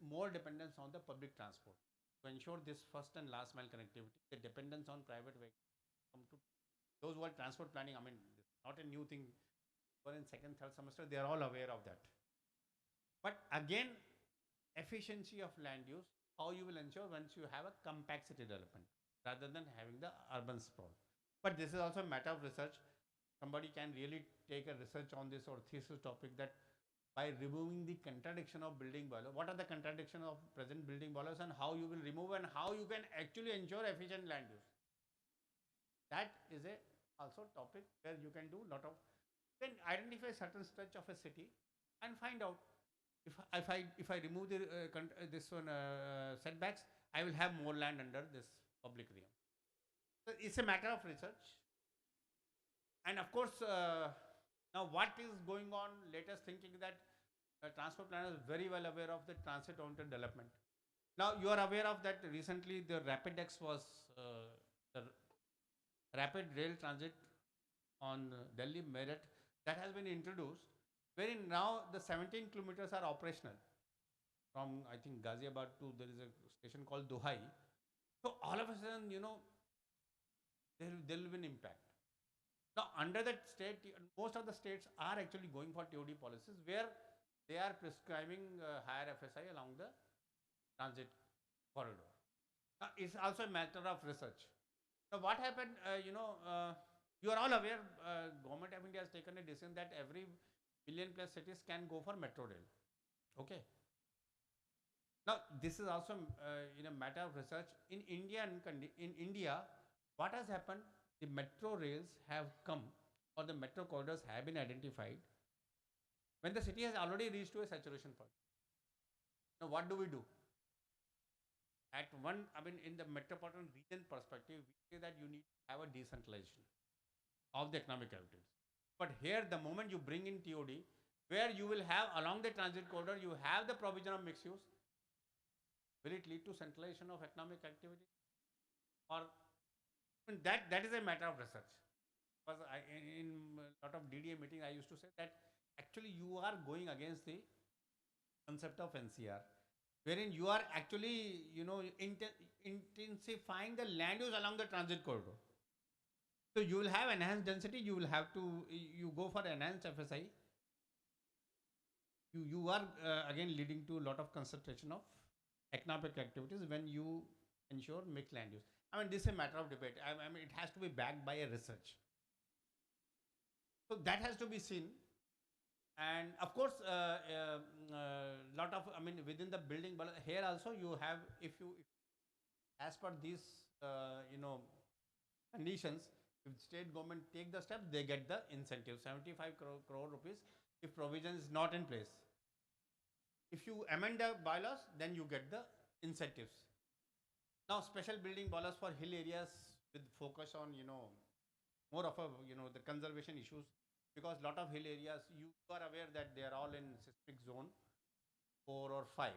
[SPEAKER 5] more dependence on the public transport. To ensure this first and last mile connectivity, the dependence on private vehicles come to those who are transport planning. I mean, this is not a new thing. In second, third semester, they are all aware of that. But again, efficiency of land use, how you will ensure once you have a compact city development rather than having the urban sprawl. But this is also a matter of research. Somebody can really take a research on this or thesis topic that by removing the contradiction of building bylaw, what are the contradiction of present building bylaws and how you will remove and how you can actually ensure efficient land use. That is a also topic where you can do lot of, then identify certain stretch of a city and find out if I remove the this one setbacks, I will have more land under this public realm. So it's a matter of research. And of course, now what is going on? Let us thinking that transport planners very well aware of the transit-oriented development. Now you are aware of that recently the RapidX was the rapid rail transit on Delhi Meerut that has been introduced, wherein now the 17 kilometers are operational from I think Ghaziabad to there is a station called Duhai. So all of a sudden, there will be an impact. Now under that state, most of the states are actually going for TOD policies where they are prescribing higher FSI along the transit corridor. Now it's also a matter of research. Now what happened, you are all aware, Government of India has taken a decision that every billion plus cities can go for metro rail. Okay. Now, this is also in a matter of research in India. What has happened? The metro rails have come, or the metro corridors have been identified when the city has already reached to a saturation point. Now, what do we do? At one, I mean, in the metropolitan region perspective, we say that you need to have a decentralization of the economic activities. But here, the moment you bring in TOD, where you will have along the transit corridor, you have the provision of mixed use, will it lead to centralization of economic activity? Or I mean, that is a matter of research. Because in a lot of DDA meetings, I used to say that actually you are going against the concept of NCR, wherein you are actually, intensifying the land use along the transit corridor. So you will have enhanced density. You will have to you go for enhanced FSI. You are again leading to a lot of concentration of economic activities when you ensure mixed land use. I mean, this is a matter of debate. I mean, it has to be backed by a research. So that has to be seen. And of course, lot of, I mean, within the building, but here also you have, if as per these, conditions, if state government take the step, they get the incentive, 75 crore rupees, if provision is not in place. If you amend the bylaws, then you get the incentives. Now, special building bylaws for hill areas with focus on, more of a, the conservation issues, because lot of hill areas, you are aware that they are all in seismic zone 4 or 5,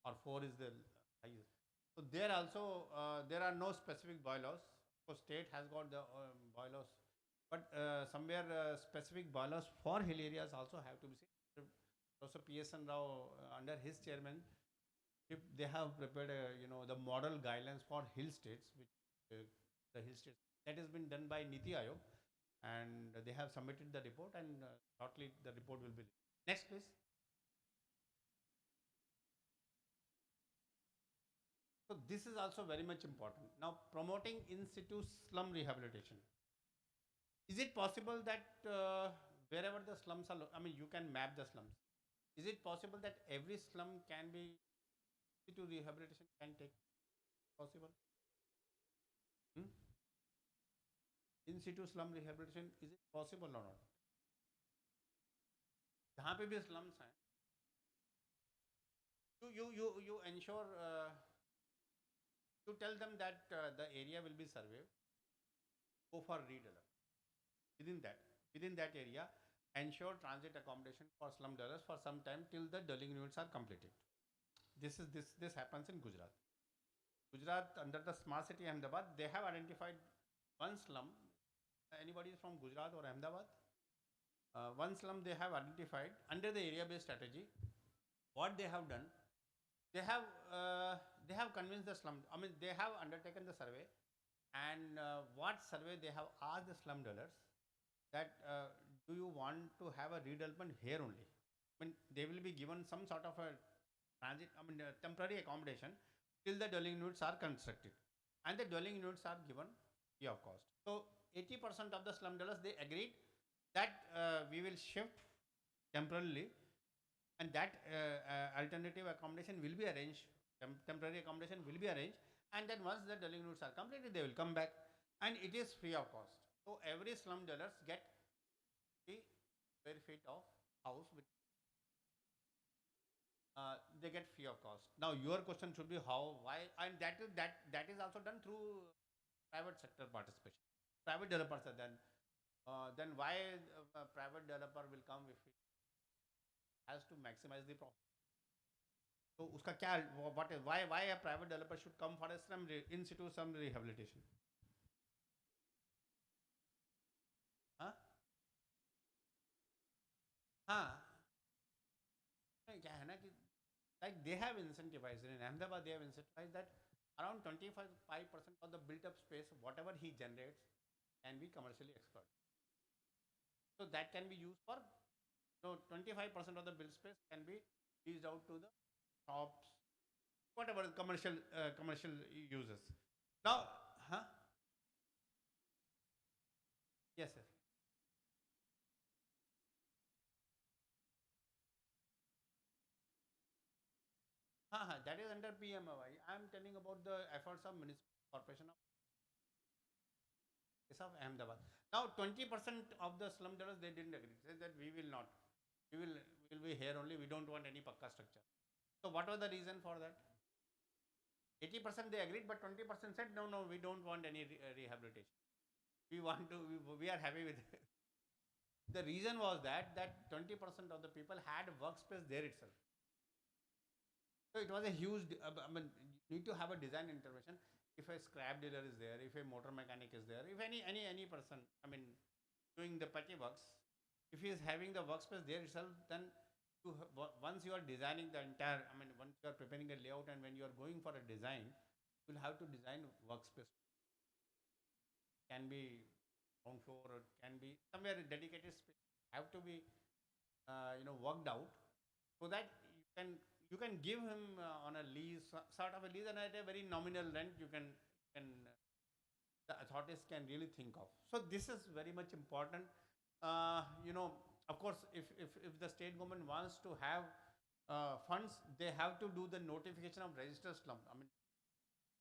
[SPEAKER 5] or 4 is the highest. So there also, there are no specific bylaws. So state has got the bylaws, but somewhere specific bylaws for hill areas also have to be seen. Also, PSN Rao, under his chairman, if they have prepared the model guidelines for hill states, which the hill states, that has been done by Niti Aayog, and they have submitted the report, and shortly the report will be. Next, please. So this is also very much important. Now, promoting in situ slum rehabilitation. Is it possible that wherever the slums are, I mean, you can map the slums. Is it possible that every slum can be in situ rehabilitation can take possible? Hmm? In situ slum rehabilitation, is it possible or not? जहाँ पे भी slums हैं, you ensure, you tell them that the area will be surveyed, go for redevelopment. Within that area, ensure transit accommodation for slum dwellers for some time till the dwelling units are completed. This happens in Gujarat. Gujarat, under the smart city Ahmedabad, they have identified one slum. Anybody from Gujarat or Ahmedabad? One slum they have identified under the area-based strategy. What they have done, they have convinced the slum. I mean, they have undertaken the survey, and what survey they have asked the slum dwellers that do you want to have a redevelopment here only? I mean, they will be given some sort of a transit, I mean, temporary accommodation till the dwelling units are constructed, and the dwelling units are given free of cost. So 80% of the slum dwellers, they agreed that we will shift temporarily, and that alternative accommodation will be arranged, temporary accommodation will be arranged, and then once the dwelling units are completed, they will come back, and it is free of cost. So every slum dwellers get 3 square feet of house with they get free of cost. Now your question should be how, why, and that is also done through private sector participation. Private developers are then why a private developer will come if it has to maximize the profit? So uska kya, what is, why a private developer should come for a slum in situ slum rehabilitation? Huh? हाँ, क्या है ना कि like they have incentivized in Ahmedabad, they have incentivized that around 25% of the built up space, whatever he generates, can be commercially exploited. So that can be used for, 25% of the built space can be leased out to the shops, whatever commercial uses. Now, huh? Yes, sir. That is under PMAY. I am telling about the efforts of Municipal Corporation of Ahmedabad. Now 20% of the slum dwellers, they didn't agree. They said that we will not. We will be here only. We don't want any pakka structure. So what was the reason for that? 80% they agreed, but 20% said no, no, we don't want any rehabilitation. We want to. We are happy with it. The reason was that 20% of the people had workspace there itself. So it was a huge. I mean, you need to have a design intervention. If a scrap dealer is there, if a motor mechanic is there, if any person, I mean, doing the petty works, if he is having the workspace there itself, then once you are designing the entire, I mean, once you are preparing a layout and when you are going for a design, you will have to design workspace. Can be ground floor or can be somewhere dedicated space. Have to be worked out so that you can give him on a lease, sort of a lease, and at a very nominal rent you can the authorities can really think of. So this is very much important. Of course, if the state government wants to have funds, they have to do the notification of registered slum. I mean,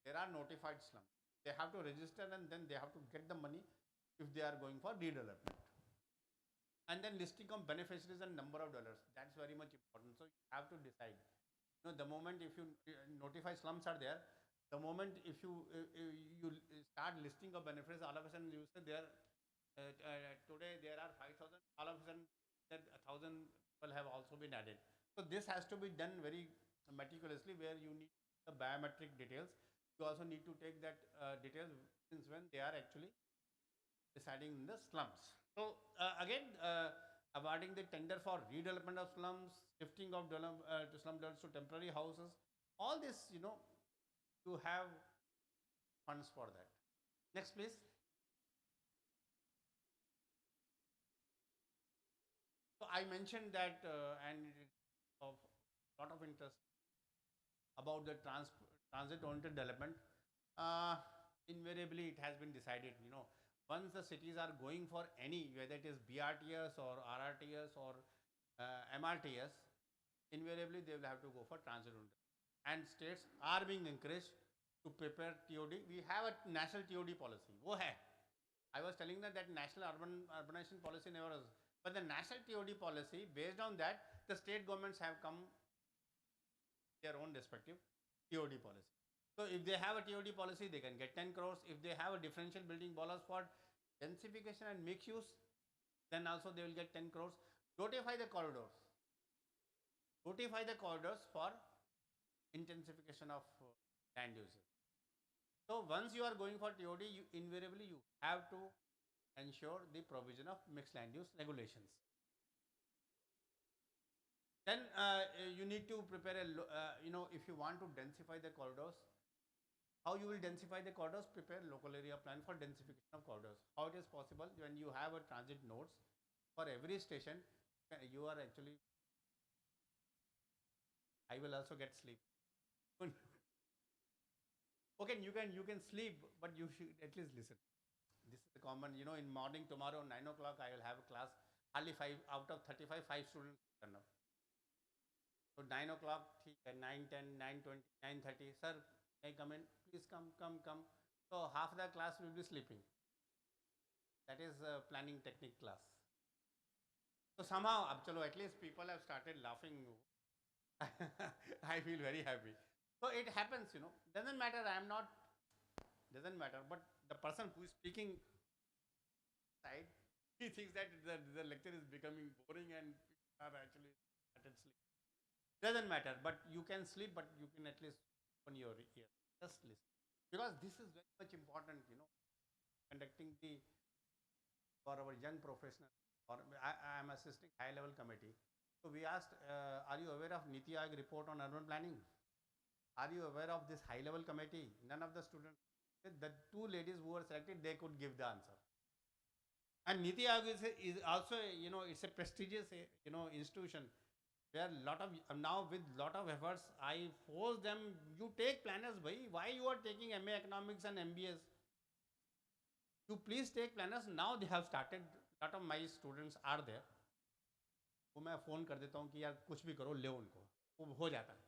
[SPEAKER 5] there are notified slum. They have to register and then they have to get the money if they are going for redevelopment. And then listing of beneficiaries and number of dollars. That's very much important. So you have to decide. The moment if you notify slums are there, the moment if you start listing of beneficiaries, all of a sudden you say there today there are 5,000. All of a sudden that 1,000 people have also been added. So this has to be done very meticulously, where you need the biometric details. You also need to take that details since when they are actually residing in the slums. So again, awarding the tender for redevelopment of slums, shifting of to slum dwellers to temporary houses, all this, you have funds for that. Next, please. So I mentioned that, and of lot of interest about the transit-oriented development. Invariably, it has been decided. Once the cities are going for any, whether it is BRTS or RRTS or MRTS, invariably they will have to go for transit-oriented. And states are being encouraged to prepare TOD. We have a national TOD policy. Wo hai. I was telling that national urbanization policy never was. But the national TOD policy, based on that, the state governments have come their own respective TOD policy. So if they have a TOD policy, they can get 10 crores. If they have a differential building bonus for densification and mixed use, then also they will get 10 crores. Notify the corridors. Notify the corridors for intensification of land uses. So once you are going for TOD, invariably you have to ensure the provision of mixed land use regulations. Then you need to prepare if you want to densify the corridors, how you will densify the corridors? Prepare local area plan for densification of corridors. How it is possible when you have a transit nodes for every station, you are actually. I will also get sleep. Okay, you can sleep, but you should at least listen. This is the common. In morning tomorrow 9 o'clock I will have a class. Hardly 5 out of 35, 5 students turn up. So 9 o'clock, 9, 10, 9, 20, 9:30. Sir, may I come in? Please come. So half the class will be sleeping. That is planning technique class. So somehow, at least people have started laughing. I feel very happy. So it happens, Doesn't matter. Doesn't matter. But the person who is speaking side, he thinks that the lecture is becoming boring and people are actually started sleeping. Doesn't matter. But you can sleep, but you can at least open your ear. Just listen. Because this is very much important, conducting for our young professionals. I am assisting high level committee. So we asked, are you aware of Niti Aayog report on urban planning? Are you aware of this high level committee? None of the students, the two ladies who were selected, they could give the answer. And Niti Aayog is also, it's a prestigious, institution where now with lot of efforts, I force them, you take planners, why you are taking MA Economics and MBS? You please take planners. Now they have started, lot of my students are there. वो मैं phone कर देता हूँ कि यार कुछ भी करो ले उनको, वो हो जाता है.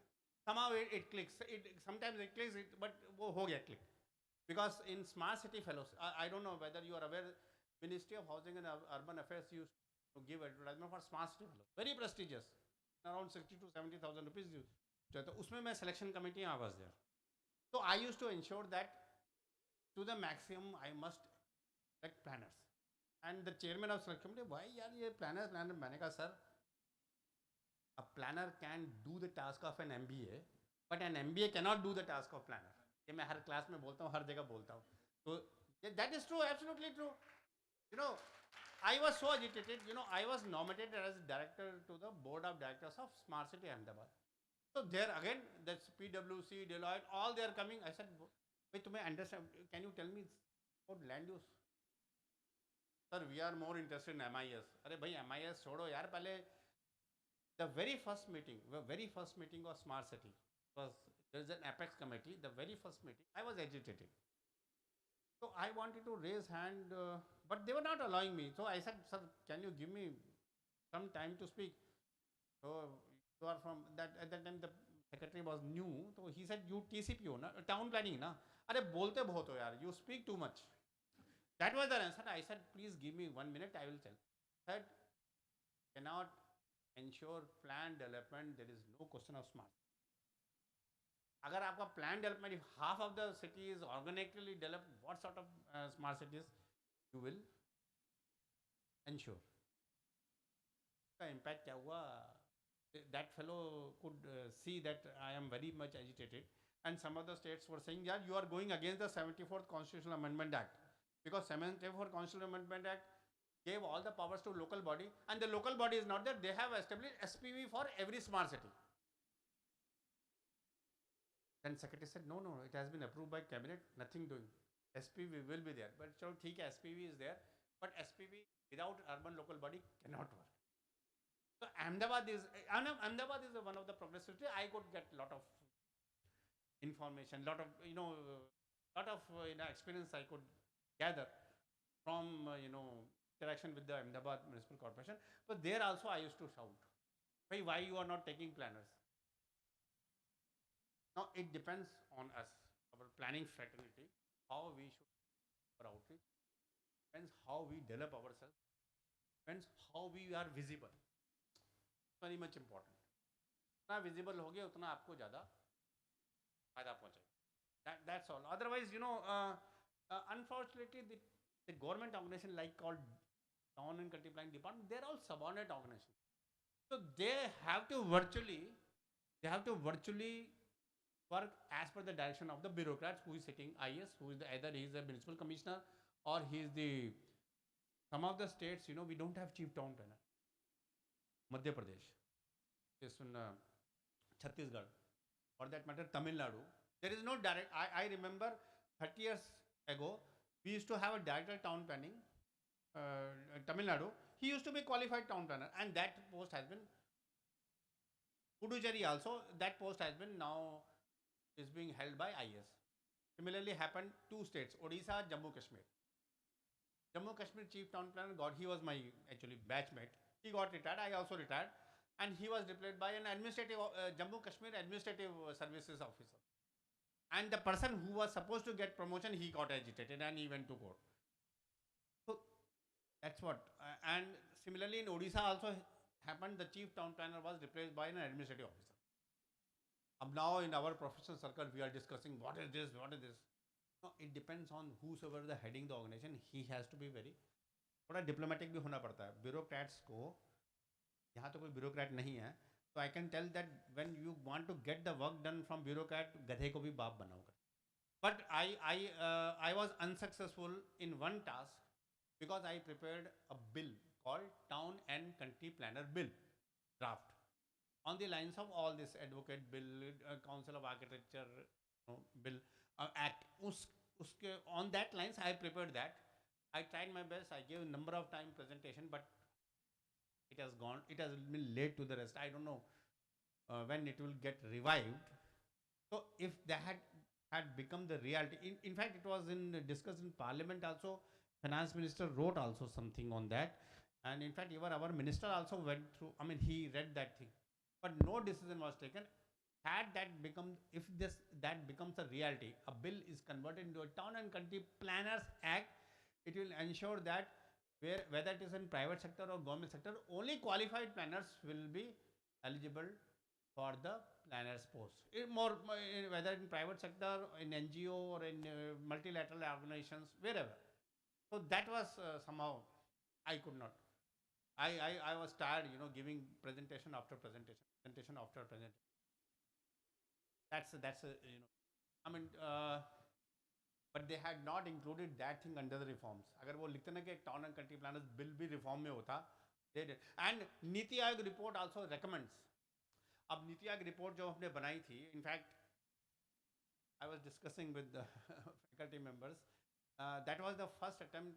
[SPEAKER 5] somehow it clicks. Sometimes it clicks, but वो हो गया click. Because in smart city fellows, I don't know whether you are aware, Ministry of Housing and Urban Affairs used to give advertisement for smart city fellows, very prestigious, around 60 to 70,000 rupees. तो उसमें मैं selection committee I was there. So I used to ensure that to the maximum I must select planners. And the chairman of select committee, why yaar ye planner? मैंने कहा sir, a planner can do the task of an MBA, but an MBA cannot do the task of planner. ये मैं हर class में बोलता हूँ, हर जगह बोलता हूँ. So that is true, absolutely true. You know, I was so agitated. You know, I was nominated as director to the board of directors of Smart City Ahmedabad. So there again, that's PwC, Deloitte, all they are coming. I said, wait, to understand, can you tell me about land use? Sir, we are more interested in MIS. अरे भाई MIS छोड़ो यार, पहले the very first meeting was Smart City. There is an apex committee. The very first meeting, I was agitated. So I wanted to raise hand, but they were not allowing me. So I said, sir, can you give me some time to speak? So you are from that, at that time the secretary was new. So he said, you TCP ho na, town planning na. अरे बोलते बहुत हो यार, you speak too much. That was the answer. I said, please give me 1 minute, I will tell. Said, cannot ensure plan development, there is no question of smart. अगर आपका plan development, if half of the city is organically developed, what sort of smart cities you will ensure? The impact क्या हुआ? That fellow could see that I am very much agitated, and some of the states were saying, yeah, you are going against the 74th Constitutional Amendment Act, because 74th Constitutional Amendment Act gave all the powers to local body, and the local body is not there. They have established SPV for every smart city. Then secretary said, no, it has been approved by cabinet, nothing doing. SPV will be there. But so ठीक है, SPV is there, but SPV without urban local body cannot work. So Ahmedabad is one of the progressive cities. I could get lot of information, lot of experience I could gather from interaction with the Ahmedabad Municipal Corporation. But there also I used to shout, why you are not taking planners? Now it depends on us, our planning fraternity, how we should do our outreach, depends how we develop ourselves, depends how we are visible. Very much important. जितना visible होगे उतना आपको ज़्यादा फायदा पहुँचेगा. That's all. Otherwise, unfortunately, the government organization like called Town and Country Planning Department, they're all subordinate organizations. So they have to virtually work as per the direction of the bureaucrats who is sitting IS, who is either he is a municipal commissioner or he is the, some of the states, we don't have chief town planner. Madhya Pradesh, is in Chhattisgarh, for that matter Tamil Nadu. There is no direct, I remember 30 years ago, we used to have a director town planning, Tamil Nadu. He used to be qualified town planner, and that post has been, Puducherry also, that post has been now is being held by IS. Similarly happened 2 states, Odisha, Jammu Kashmir. Jammu Kashmir chief town planner he was my actually batchmate. He got retired, I also retired, and he was replaced by an administrative, Jammu Kashmir administrative services officer. And the person who was supposed to get promotion, he got agitated and he went to court. So that's what. And similarly in Odisha also happened, the chief town planner was replaced by an administrative officer. Now in our professional circle, we are discussing what is this. No, it depends on whosoever the heading the organization, he has to be very, थोड़ा diplomatic भी होना पड़ता है. Bureaucrats को, यहाँ तो कोई bureaucrat नहीं है, so I can tell that when you want to get the work done from bureaucrat, गधे को भी बाप बनाओगे. But I was unsuccessful in one task because I prepared a bill called Town and Country Planner Bill draft on the lines of all this advocate bill, Council of Architecture bill, act. On that lines I prepared that. I tried my best. I gave a number of time presentation, but it has gone. It has been late to the rest. I don't know when it will get revived. So if that had become the reality, in fact, it was discussed in Parliament also. Finance Minister wrote also something on that, and in fact, even our minister also went through. I mean, he read that thing, but no decision was taken. had that become, if this that becomes a reality, a bill is converted into a Town and Country Planners Act, it will ensure that whether it is in private sector or government sector, only qualified planners will be eligible for the planners post. Whether in private sector, in NGO, or in multilateral organizations, wherever. So that was somehow I could not. I was tired, giving presentation after presentation, presentation after presentation. That's a, I mean, but they had not included that thing under the reforms. अगर वो लिखते ना कि town and country planners bill भी reform में होता, they did. And NITI Aayog report also recommends. अब NITI Aayog report जो हमने बनाई थी, in fact, I was discussing with the faculty members. That was the first attempt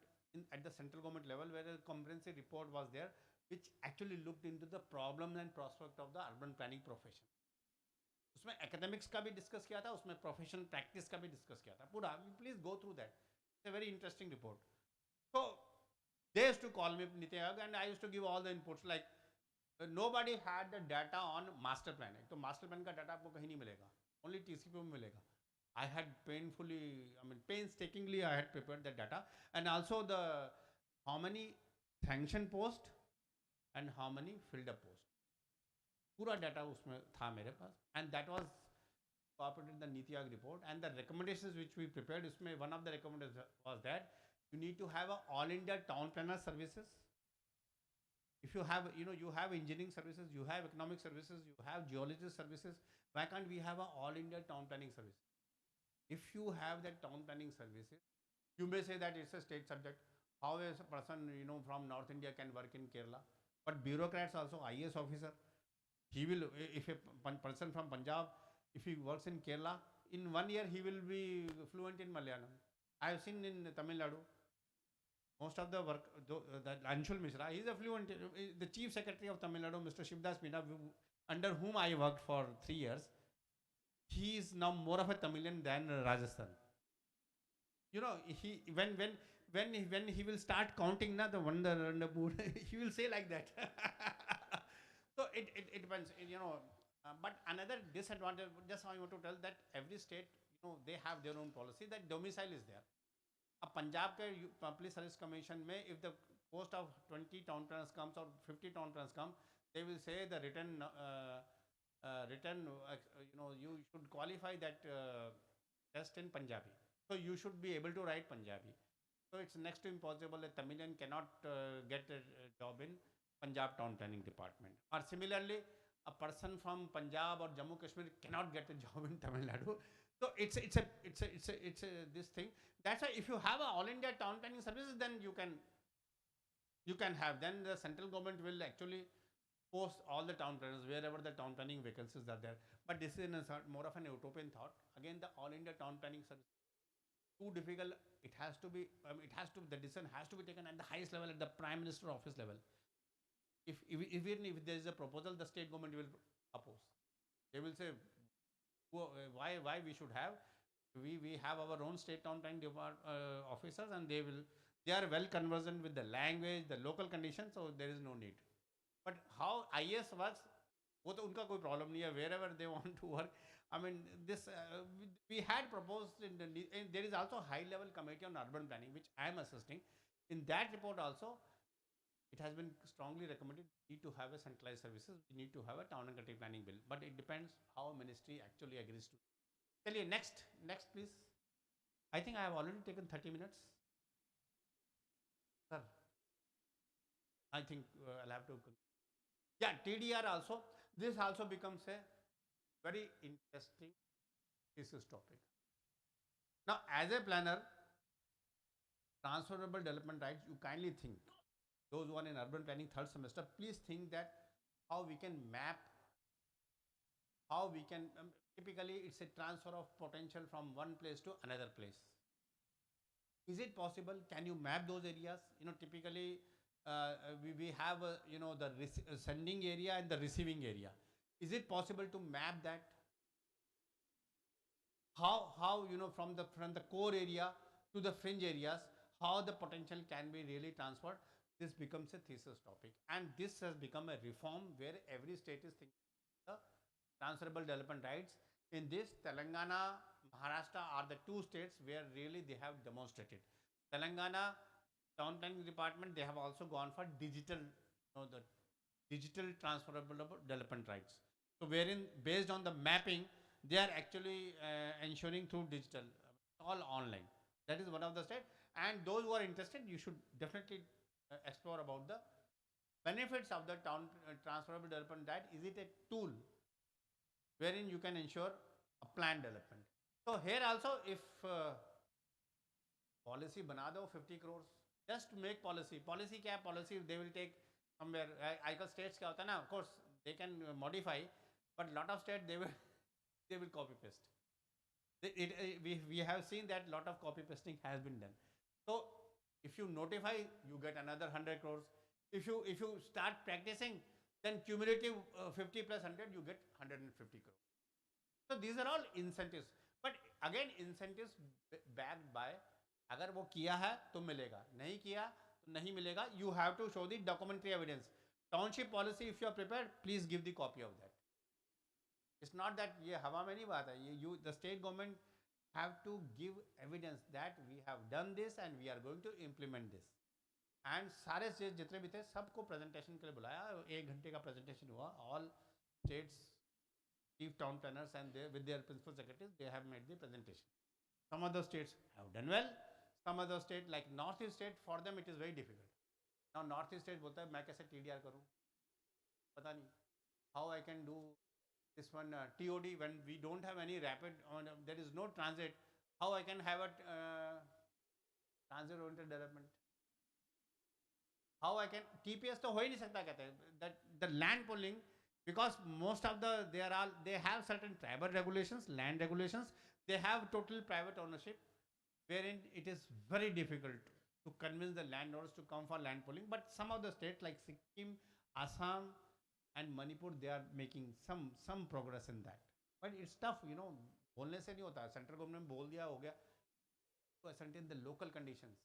[SPEAKER 5] at the central government level where a comprehensive report was there, which actually looked into the problems and prospect of the urban planning profession. उसमें academics का भी discuss किया था, उसमें profession practice का भी discuss किया था पूरा. Please go through that. It's a very interesting report. So they used to call me Niti Aayog, and I used to give all the inputs. Like nobody had the data on master planning. तो master plan का data आपको कहीं नहीं मिलेगा. Only TCP में मिलेगा. I had painstakingly I had prepared the data, and also the how many sanction post and how many filled up post. पूरा data उसमें था मेरे पास, and that was incorporated in the Niti Aayog report, and the recommendations which we prepared, उसमें one of the recommendations was that you need to have a all India town planner services. If you have, you have engineering services, you have economic services, you have geologist services, why can't we have a all India town planning service? If you have that town planning services, you may say that it's a state subject. How is a person, from North India can work in Kerala? But bureaucrats also, IAS officer, he will, if a person from Punjab, if he works in Kerala, in 1 year he will be fluent in Malayalam. I have seen in Tamil Nadu, most of the work, that Anshul Mishra, he is a fluent, the chief secretary of Tamil Nadu, Mr. Shivdas Meena, under whom I worked for 3 years, he is now more of a Tamilian than Rajasthan. He when he will start counting the wonder and the mood, he will say like that. So it depends, but another disadvantage, just I want to tell that every state, they have their own policy, that domicile is there. Punjab Public Service Commission may, if the post of 20 town planners comes or 50 town planners come, they will say the written, you should qualify that test in Punjabi. So you should be able to write Punjabi. So it's next to impossible. A Tamilian cannot get a job in Punjab Town Planning Department. Or similarly, a person from Punjab or Jammu Kashmir cannot get a job in Tamil Nadu. So it's a this thing. That's why if you have a all India town planning services, then you can have. Then the central government will actually post all the town planners wherever the town planning vacancies are there. But this is more of an utopian thought. Again, the all India town planning service too difficult. It has to be. The decision has to be taken at the highest level, at the Prime Minister office level. Even if there is a proposal, the state government will oppose. They will say, why we should have. We have our own state town planning officers, and they are well conversant with the language, the local conditions, so there is no need. But how IAS works, वो तो उनका कोई problem नहीं है. Wherever they want to work, this we had proposed there is also a high-level committee on urban planning which I am assisting. In that report also, it has been strongly recommended we need to have a centralized services. We need to have a town and country planning bill, but it depends how ministry actually agrees to. Tell you next please. I think I have already taken 30 minutes. Sir, I think I'll have to. Yeah, TDR also. This also becomes a very interesting thesis topic. Now, as a planner, transferable development rights, you kindly think, those who are in urban planning 3rd semester, please think that how we can map, typically it's a transfer of potential from one place to another place. Is it possible? Can you map those areas? Typically we have the sending area and the receiving area. Is it possible to map that? How from the core area to the fringe areas, how the potential can be really transferred? This becomes a thesis topic, and this has become a reform where every state is thinking the transferable development rights. In this, Telangana, Maharashtra are the two states where really they have demonstrated. Telangana town planning department, they have also gone for digital, the digital transferable development rights. So wherein based on the mapping, they are actually ensuring through digital, all online. That is one of the steps. And those who are interested, you should definitely explore about the benefits of the town transferable development. That is it a tool wherein you can ensure a planned development. So here also, if policy बना दो 50 crores, just to make policy. Policy क्या है? Policy they will take somewhere. आजकल states क्या होता है ना? Of course they can modify, but lot of states they will copy paste. We have seen that lot of copy pasting has been done. So if you notify, you get another 100 crores. If you start practicing, then cumulative 50 plus 100, you get 150 crores. So these are all incentives. But again, incentives backed by, अगर वो किया है तो मिलेगा, नहीं किया तो नहीं मिलेगा. You have to show the documentary evidence. Township policy, if you are prepared, please give the copy of that. It's not that ये हवा में नहीं बात है. The state government have to give evidence that we have done this and we are going to implement this. And सारे states जितने भी थे सबको presentation के लिए बुलाया. 1 घंटे का presentation हुआ. All states, chief town planners and they, with their principal secretaries, they have made the presentation. Some other states have done well. Some other state like Northeast state, for them it is very difficult. Now Northeast state बोलता है मैं कैसे TDR करूँ? पता नहीं. How I can do this one TOD when we don't have any rapid, there is no transit. How I can have a transit oriented development? How I can TPS तो हो ही नहीं सकता कहते हैं. That the land pooling, because most of they have certain tribal regulations, land regulations. They have total private ownership, wherein it is very difficult to convince the landowners to come for land pooling. But some of the states like Sikkim, Assam, and Manipur, they are making some progress in that. But it's tough, बोलने से नहीं होता. Central government बोल दिया हो गया. To ascertain the local conditions,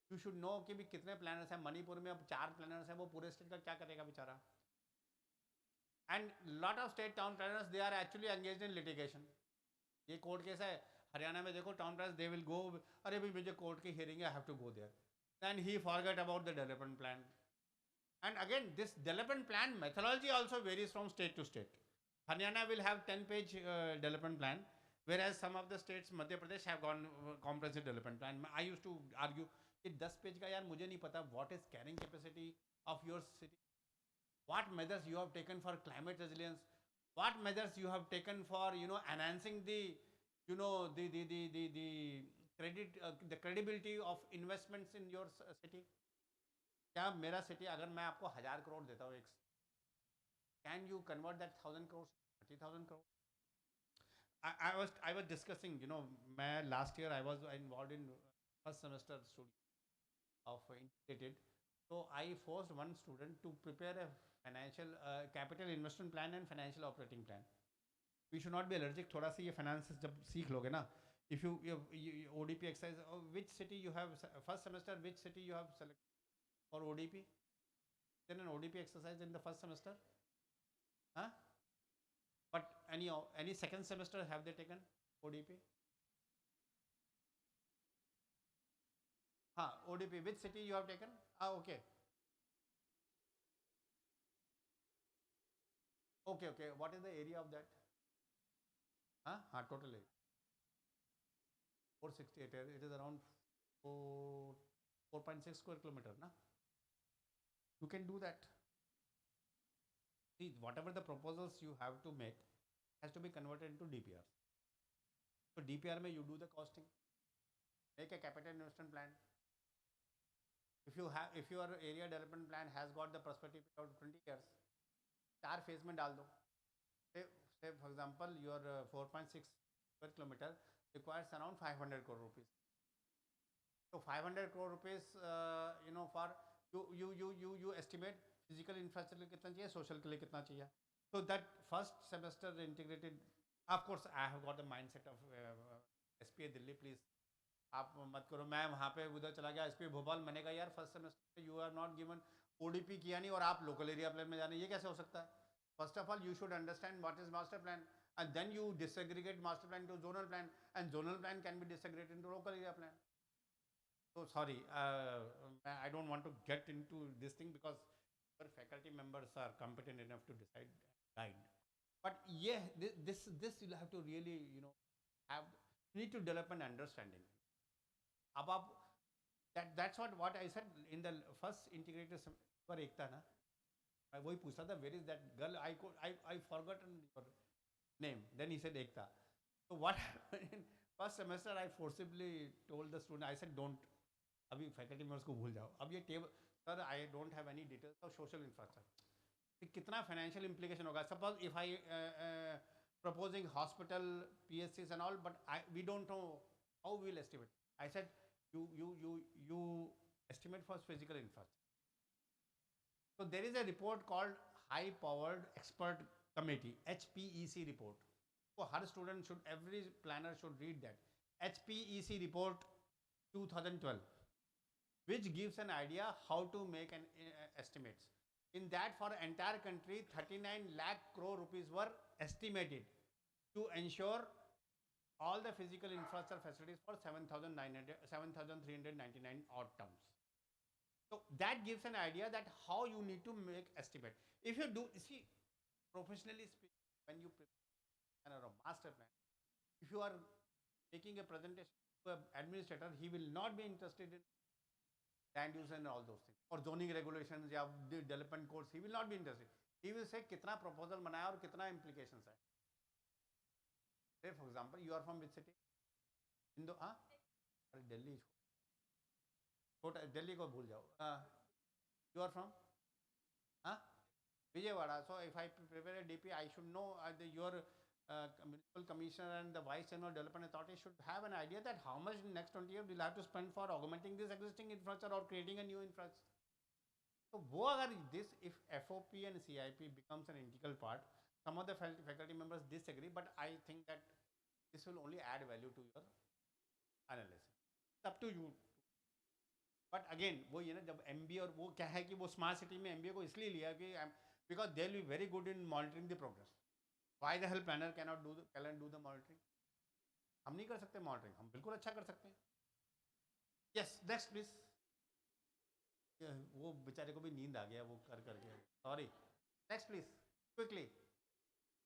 [SPEAKER 5] you should know कि भी कितने planners हैं. मणिपुर में अब 4 planners हैं, वो पूरे state का क्या करेगा बेचारा. And lot of state town planners, they are actually engaged in litigation. ये कोर्ट केस है. हरियाणा में देखो town planners, they will go, अरे भाई मुझे कोर्ट की हियरिंग है, I have to go there. Then he forget about the development plan. And again, this development plan methodology also varies from state to state. Haryana will have 10-page development plan, whereas some of the states, Madhya Pradesh, have gone comprehensive development plan. I used to argue कि 10 page का यार मुझे नहीं पता what is carrying capacity of your city, what measures you have taken for climate resilience, what measures you have taken for enhancing the the credibility of investments in your city. क्या मेरा city अगर मैं आपको 1000 crore देता हूँ, can you convert that 1000 crores 30,000 crores? I was discussing, मैं last year I was involved in first semester study of integrated. So I forced one student to prepare a financial capital investment plan and financial operating plan. We should not be allergic. थोड़ा सा ये finances जब सीख लोगे ना, if you ODP exercise, which city you have first semester, which city you have selected for ODP? Then an ODP exercise in the first semester, huh? But any second semester have they taken ODP? ODP, which city you have taken? Okay. Okay. What is the area of that? Total area. 468. It is around 4.6 square kilometer, na? You can do that. See, whatever the proposals you have to make has to be converted into DPR. So DPR mein you do the costing, make a capital investment plan. If your area development plan has got the prospective period of 20 years, 4 phase mein dal do. Say for example, your 4.6 square kilometer requires around 500 crore rupees. So 500 crore rupees, for you estimate physical infrastructure कितना चाहिए, social के लिए कितना चाहिए. So that first semester integrated, of course I have got the mindset of SPA Delhi, please आप मत करो. मैं वहाँ पे उधर चला गया SPA भोपाल, मैंने कहा यार first semester you are not given ODP किया नहीं और आप लोकल एरिया प्लान में जाने, ये कैसे हो सकता है? First of all, you should understand what is master plan, and then you disaggregate master plan to zonal plan, and zonal plan can be disaggregated into local area plan. So sorry, I don't want to get into this thing because our faculty members are competent enough to decide and guide. But yeah, this you'll have to really have, you need to develop an understanding. अब आप that's what I said in the first integrated for एकता ना, मैं वही पूछा था where is that girl, I forgotten your name, then he said Ekta. So what happened in first semester, I forcibly told the student, I said don't, अभी faculty members को भूल जाओ, अब ये table sir, I don't have any details of social infrastructure, कितना financial implication होगा, suppose if I proposing hospital, PSCs and all, but we don't know how we will estimate. I said you estimate for physical infrastructure. So there is a report called High Powered Expert Committee, HPEC report. So her student should, every planner should read that. HPEC report 2012, which gives an idea how to make an estimates. In that, for entire country, 39 lakh crore rupees were estimated to ensure all the physical infrastructure facilities for 7,399 odd towns. So that gives an idea that how you need to make estimate. If you do, see, professionally speaking, when you prepare a master plan, if you are making a presentation to an administrator, he will not be interested in land use and all those things, or zoning regulations or development codes. He will not be interested. He will say कितना proposal बनाया और कितना implications है. Say for example, you are from which city? Indo, हाँ? अरे दिल्ली छोटा, दिल्ली को भूल जाओ. You are from? Huh? Vijayawada. So if I prepare a DP, I should know your municipal commissioner and the vice chairman of development authority should have an idea that how much in next 20 years we'll have to spend for augmenting this existing infrastructure or creating a new infrastructure. So this, if FOP and CIP becomes an integral part, some of the faculty members disagree, but I think that this will only add value to your analysis. It's up to you. But again, वो ये ना जब MBA और वो क्या है कि वो smart city में MBA को इसलिए लिया कि because they'll be very good in monitoring the progress. Why the hell planner cannot do the monitoring? हम नहीं कर सकते monitoring, हम बिल्कुल अच्छा कर सकते हैं. Yes, next please. वो बेचारे को भी नींद आ गया वो कर करके. Sorry. Next please, quickly.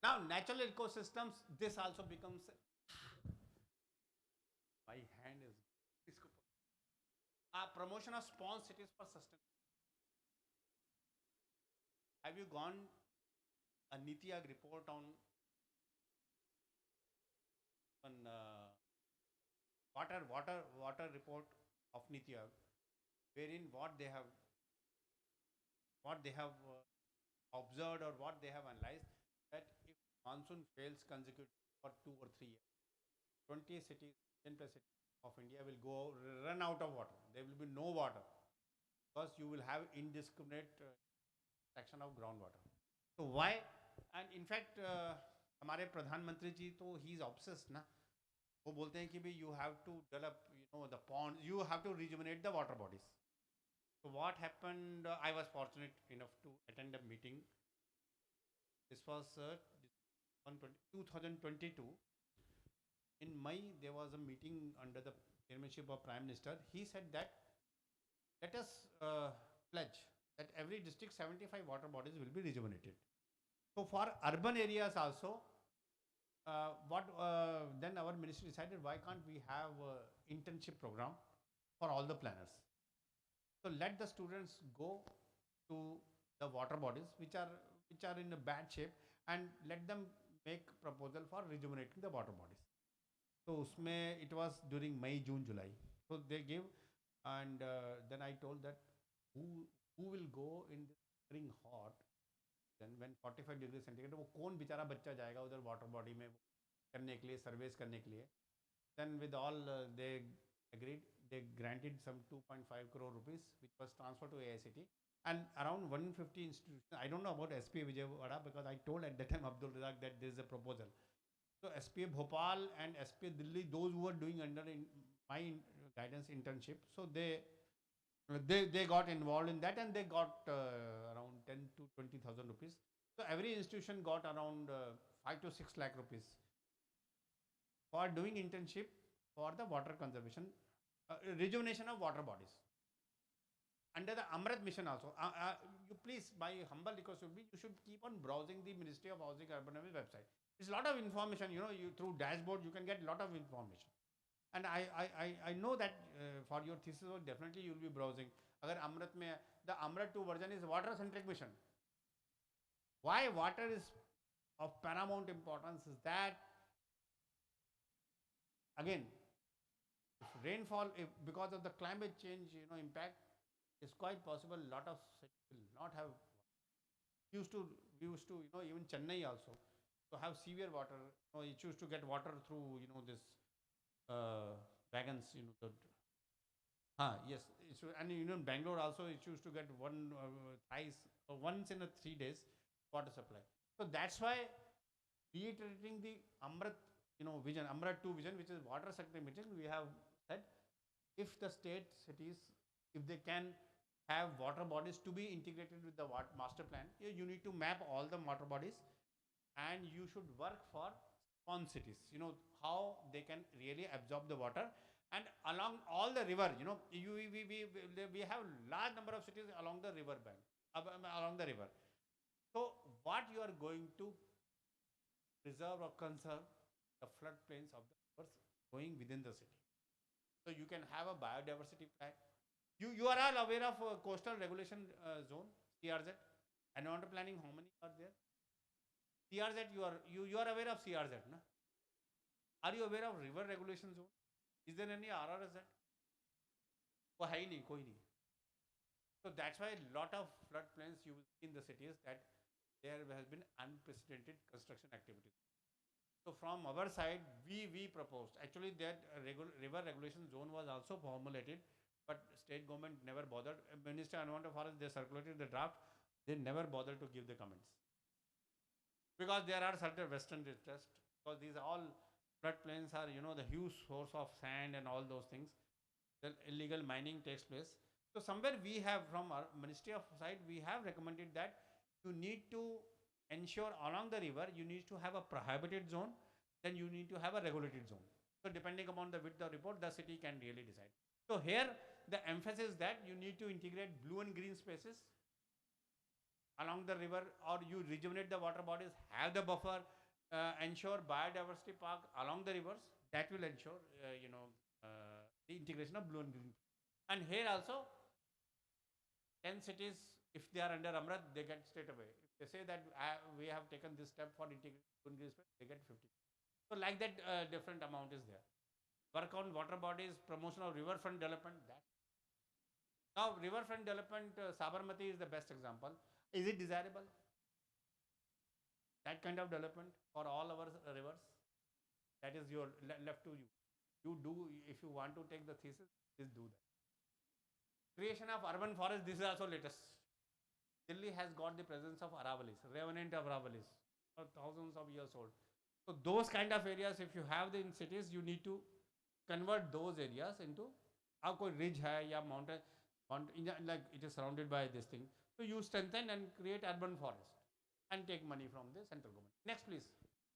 [SPEAKER 5] Now natural ecosystems, this also becomes. My hand is. Promotion of spawn cities for sustainability. Have you gone a Niti Aayog report on water report of Niti Aayog, wherein what they have observed or what they have analyzed, that if monsoon fails consecutively for 2 or 3 years, 20 cities, 10 plus cities of India will run out of water. There will be no water because you will have indiscriminate extraction of groundwater. So why? And in fact, हमारे प्रधानमंत्री जी तो he is obsessed ना. वो बोलते हैं कि भी you have to develop, the ponds. You have to rejuvenate the water bodies. So what happened? I was fortunate enough to attend a meeting. This was 2022. In May, there was a meeting under the chairmanship of Prime Minister. He said that let us pledge that every district 75 water bodies will be rejuvenated. So for urban areas also, then our ministry decided why can't we have internship program for all the planners. So let the students go to the water bodies which are in a bad shape and let them make proposal for rejuvenating the water bodies. So usme it was during May, June, July. So they gave, and then I told that who will go in the spring hot, then when 45 degrees centigrade, वो कौन बेचारा बच्चा जाएगा उधर water body में करने के लिए, surveys करने के लिए. Then with all they agreed, they granted some 2.5 crore rupees, which was transferred to AICT, and around 150 institutions. I don't know about SPA Vijayawada because I told at that time Abdul Razak that there is a proposal. So SPA Bhopal and SPA Delhi, those who were doing under my guidance internship, so they got involved in that and they got around 10 to 20,000 rupees So every institution got around 5 to 6 lakh rupees for doing internship for the water conservation, rejuvenation of water bodies. Under the Amrit mission also, you please, my humble request would be, you should keep on browsing the Ministry of Housing and Urban Affairs website. It's a lot of information, you know, you through dashboard you can get a lot of information. And I know that for your thesis work definitely you will be browsing. Agar Amrit mein, the Amrit 2 version is water centric mission. Why water is of paramount importance is that, again, if rainfall, if because of the climate change, you know, impact, it's quite possible a lot of cities will not have. We used to, you know, even Chennai also, to have severe water. You know, it used to get water through, you know, this wagons, you know, yes, and you know, in Bangalore also, it used to get once in a 3 days water supply. So that's why reiterating the Amrit, you know, vision, Amrit 2 vision, which is water sector mission, we have said if the state cities, if they can have water bodies to be integrated with the master plan, you need to map all the water bodies and you should work for spawn cities, you know, how they can really absorb the water. And along all the river, you know, we have large number of cities along the river bank, along the river. So what you are going to preserve or conserve the floodplains of the rivers going within the city. So you can have a biodiversity plan. You are all aware of coastal regulation zone, CRZ, environmental planning. How many are there? CRZ, you are aware of CRZ, na? Are you aware of river regulation zone? Is there any RRZ? वो है ही नहीं, कोई नहीं. So that's why a lot of floodplains you will see in the cities that there has been unprecedented construction activities. So from our side, we proposed. Actually, that river regulation zone was also formulated, but state government never bothered. Minister Environment Forest, they circulated the draft. They never bothered to give the comments. Because there are certain Western interests. Because these all floodplains are, you know, the huge source of sand and all those things. The illegal mining takes place. So somewhere we have, from our Ministry of side, we have recommended that you need to ensure along the river, you need to have a prohibited zone, then you need to have a regulated zone. So depending upon the width of report, the city can really decide. So here the emphasis that you need to integrate blue and green spaces along the river, or you rejuvenate the water bodies, have the buffer, ensure biodiversity park along the rivers. That will ensure, the integration of blue and green. And here also, 10 cities, if they are under Amrit, they get straight away. If they say that we have taken this step for integrating blue and green space, they get 50. So like that, different amount is there. Work on water bodies, promotion of riverfront development. Now, riverfront development, Sabarmati is the best example. Is it desirable? That kind of development for all our rivers? That is your left to you. You do, if you want to take the thesis, please do that. Creation of urban forest, this is also latest. Delhi has got the presence of Aravalis, revenant of Aravalis, thousands of years old. So those kind of areas, if you have them in cities, you need to convert those areas into, आप कोई ridge है या mountain, like it is surrounded by this thing. So you strengthen and create urban forest and take money from the central government. Next, please.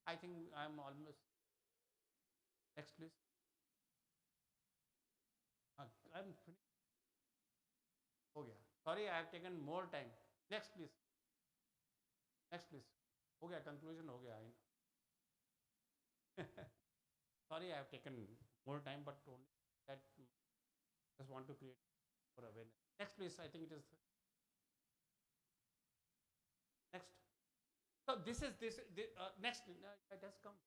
[SPEAKER 5] I think I am almost. Next, please. I'm finished. हो गया. Sorry, I have taken more time. Next, please. Next, please. हो गया. Conclusion हो गया. Sorry, I have taken more time, but only that just want to create for awareness. Next, please. I think it is. Next. So this is next. It has come.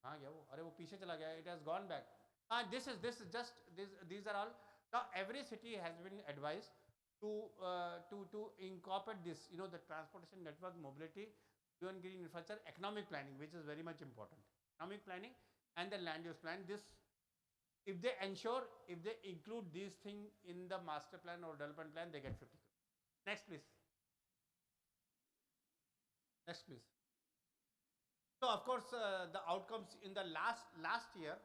[SPEAKER 5] हाँ गया वो. अरे वो पीछे चला गया. It has gone back. This is just these are all. Now every city has been advised to incorporate this. You know, the transportation network, mobility, blue and green infrastructure, economic planning, which is very much important. Economic planning and the land use plan. This, if they include these things in the master plan or development plan, they get 50. Next, please. Next, please. So of course, the outcomes in the last year,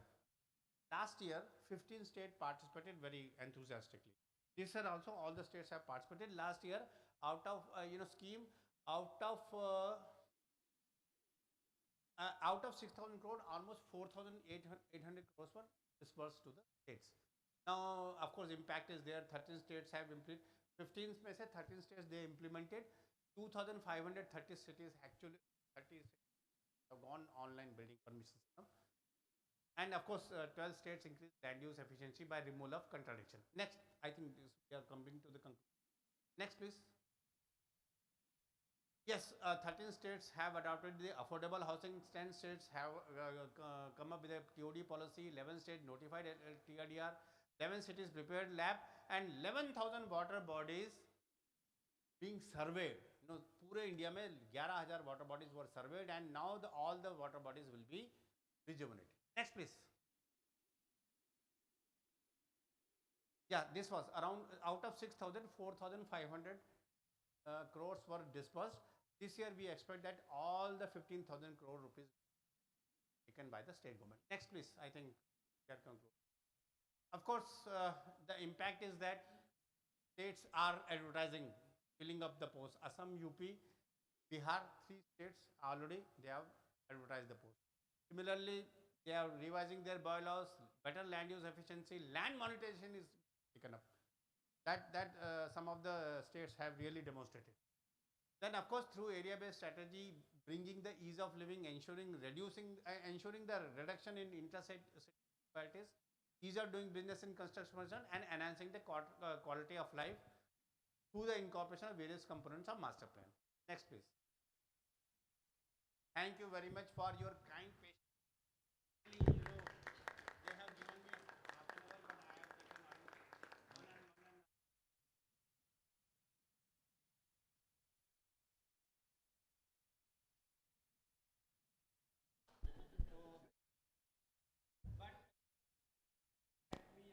[SPEAKER 5] 15 states participated very enthusiastically. This year also all the states have participated. Last year, out of scheme, Out of out of 6,000 crore, almost 4,800 crores were disbursed to the states. Now, of course, impact is there. 13 states have implemented. 15 में से 13 states they implemented. 2,530 cities actually 30 cities have gone online building permission system. And of course, 12 states increase land use efficiency by removal of contradiction. Next, I think this, we are coming to the conclusion. Next, please. Yes, 13 states have adopted the affordable housing. 10 states have come up with a TOD policy. 11 states notified TRDR. 11 cities prepared lab, and 11,000 water bodies being surveyed. You know, पूरे India में 11,000 water bodies were surveyed, and now all the water bodies will be rejuvenated. Next, please. Yeah, this was around out of 6,000, 4,500 crores were disbursed. This year we expect that all the 15,000 crore rupees taken by the state government. Next, please. I think we are concluded. Of course, the impact is that states are advertising, filling up the post. Assam, UP, Bihar, 3 states already they have advertised the post. Similarly, they are revising their bylaws, better land use efficiency, land monetization is taken up. That some of the states have really demonstrated. Then, of course, through area-based strategy, bringing the ease of living, ensuring the reduction in interstate disparities, ease of doing business in construction, and enhancing the quality of life through the incorporation of various components of master plan. Next, please. Thank you very much for your kind patience. You know, they have given me half an hour, but I have taken one and one and so. But let me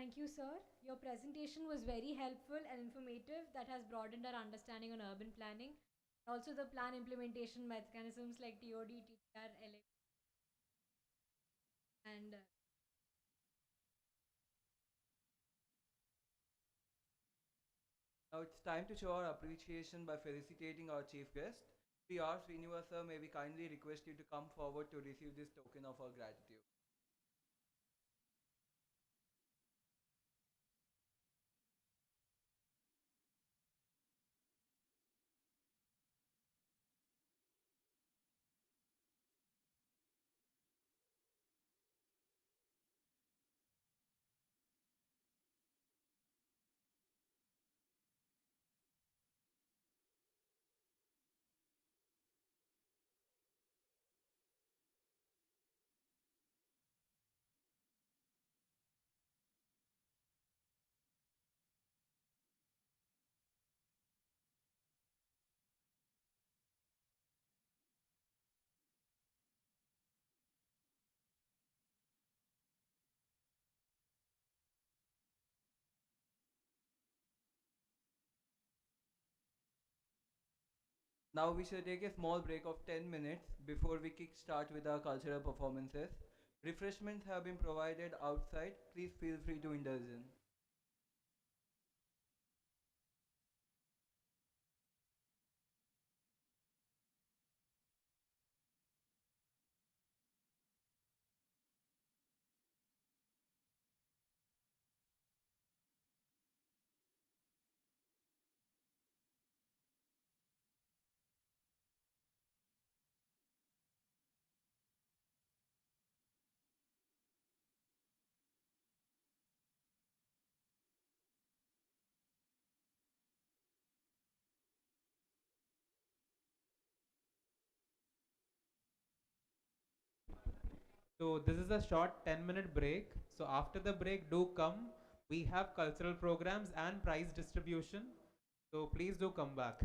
[SPEAKER 2] Thank you, sir. Your presentation was very helpful and informative that has broadened our understanding on urban planning. Also, the plan implementation mechanisms like TOD, TTR, LA, and
[SPEAKER 4] Now it's time to show our appreciation by felicitating our chief guest. Sri R. Srinivasa, may we kindly request you to come forward to receive this token of our gratitude. Now we shall take a small break of 10 minutes before we kick start with our cultural performances. Refreshments have been provided outside. Please feel free to indulge in.
[SPEAKER 6] So this is a short 10-minute break. So after the break, do come. We have cultural programs and prize distribution. So please do come back.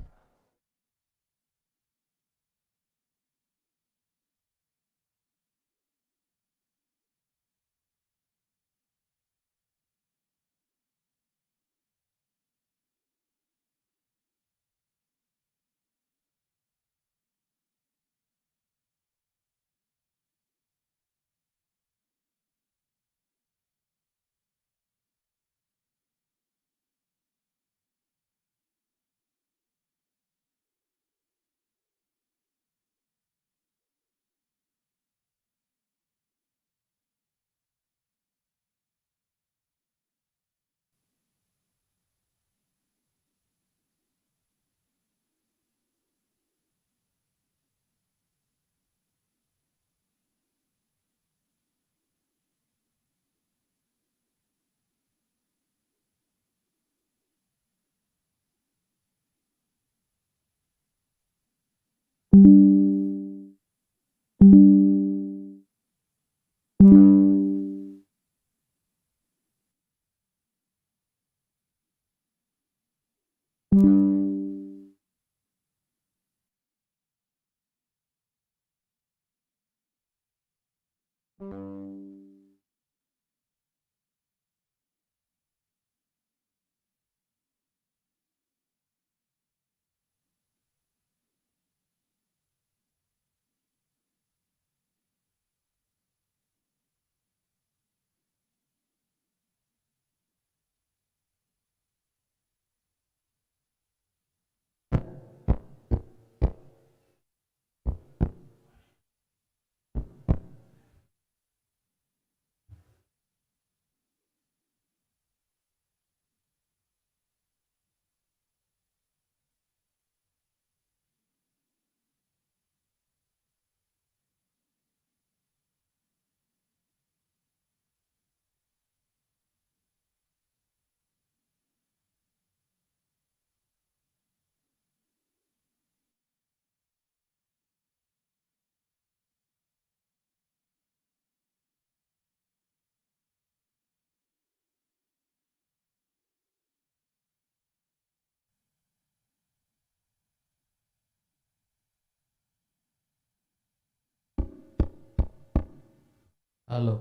[SPEAKER 7] Hello.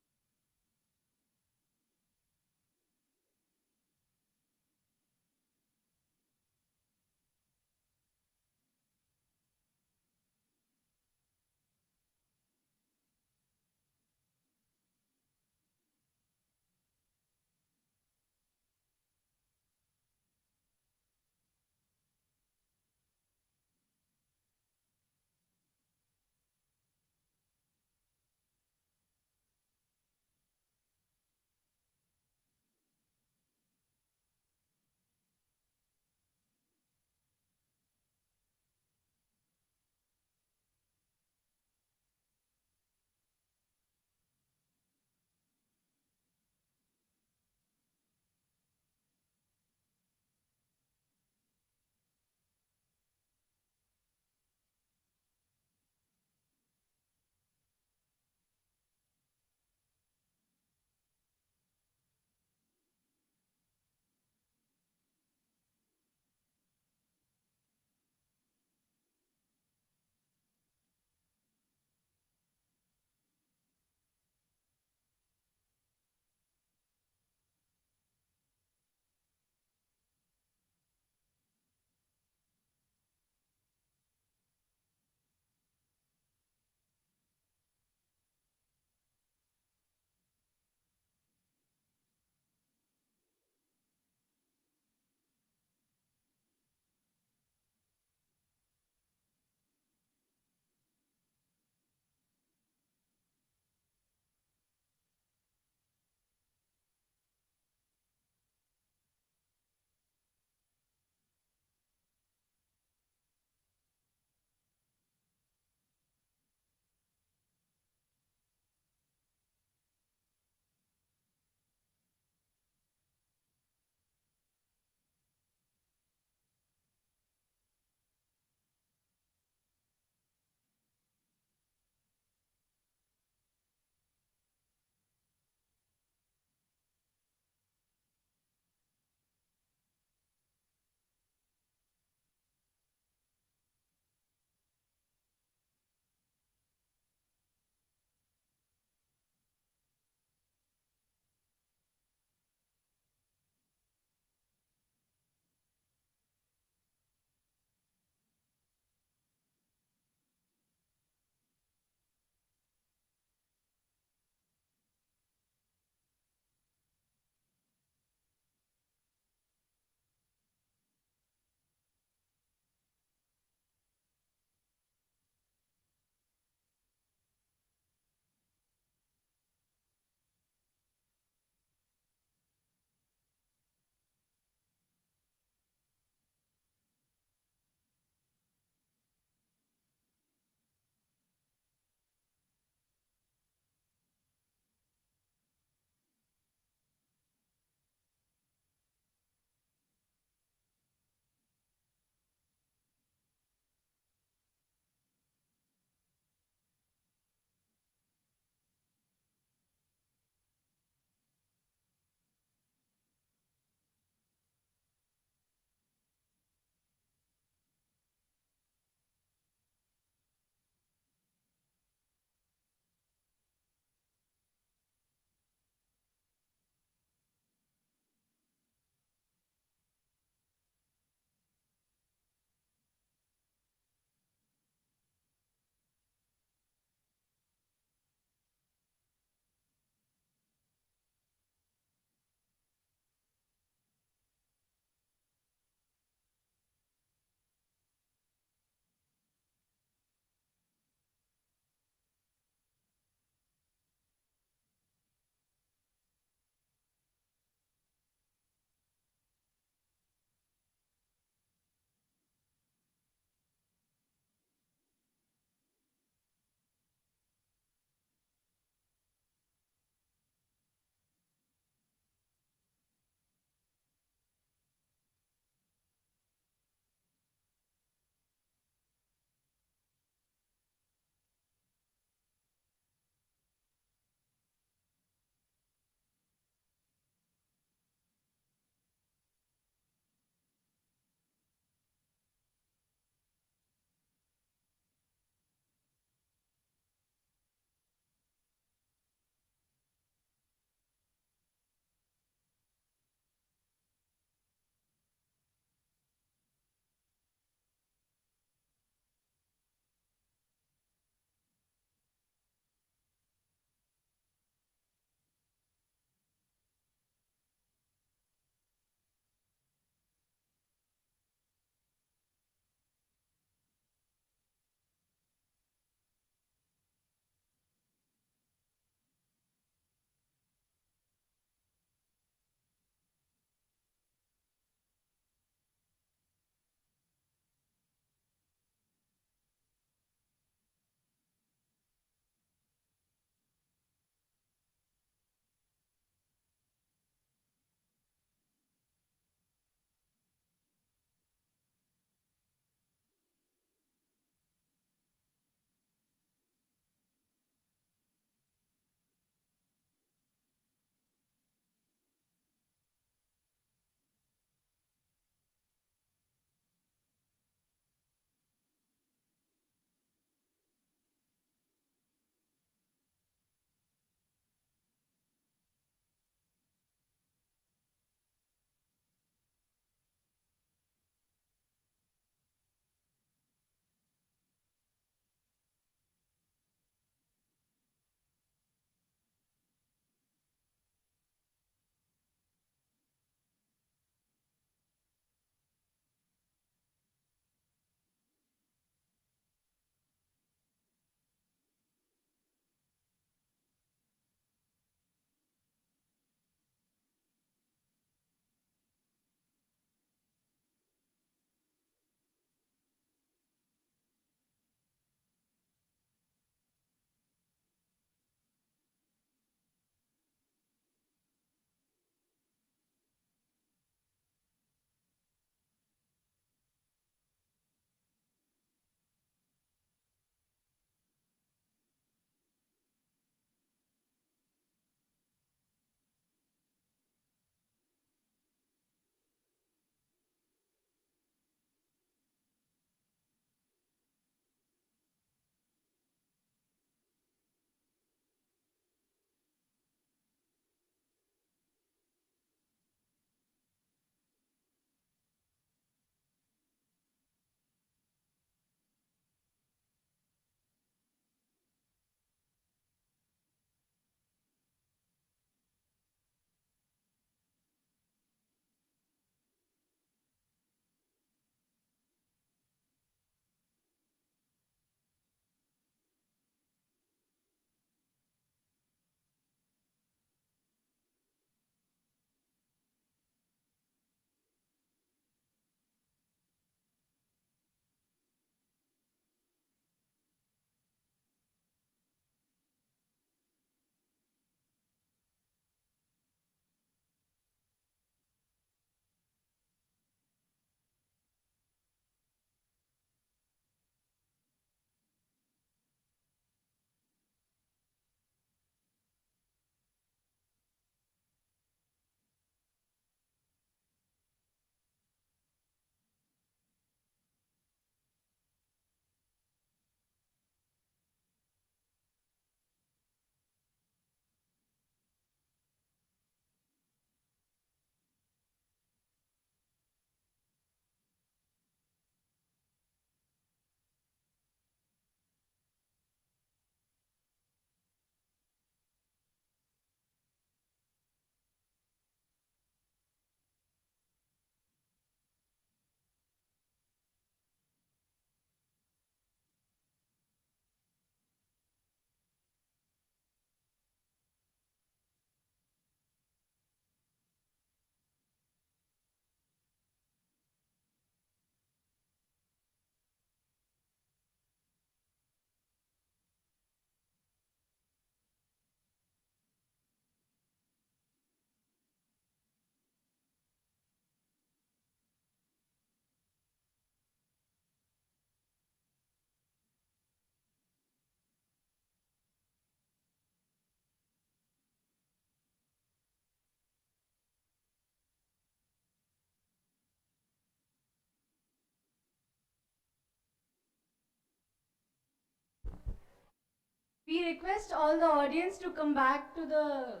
[SPEAKER 2] We request all the audience to come back to the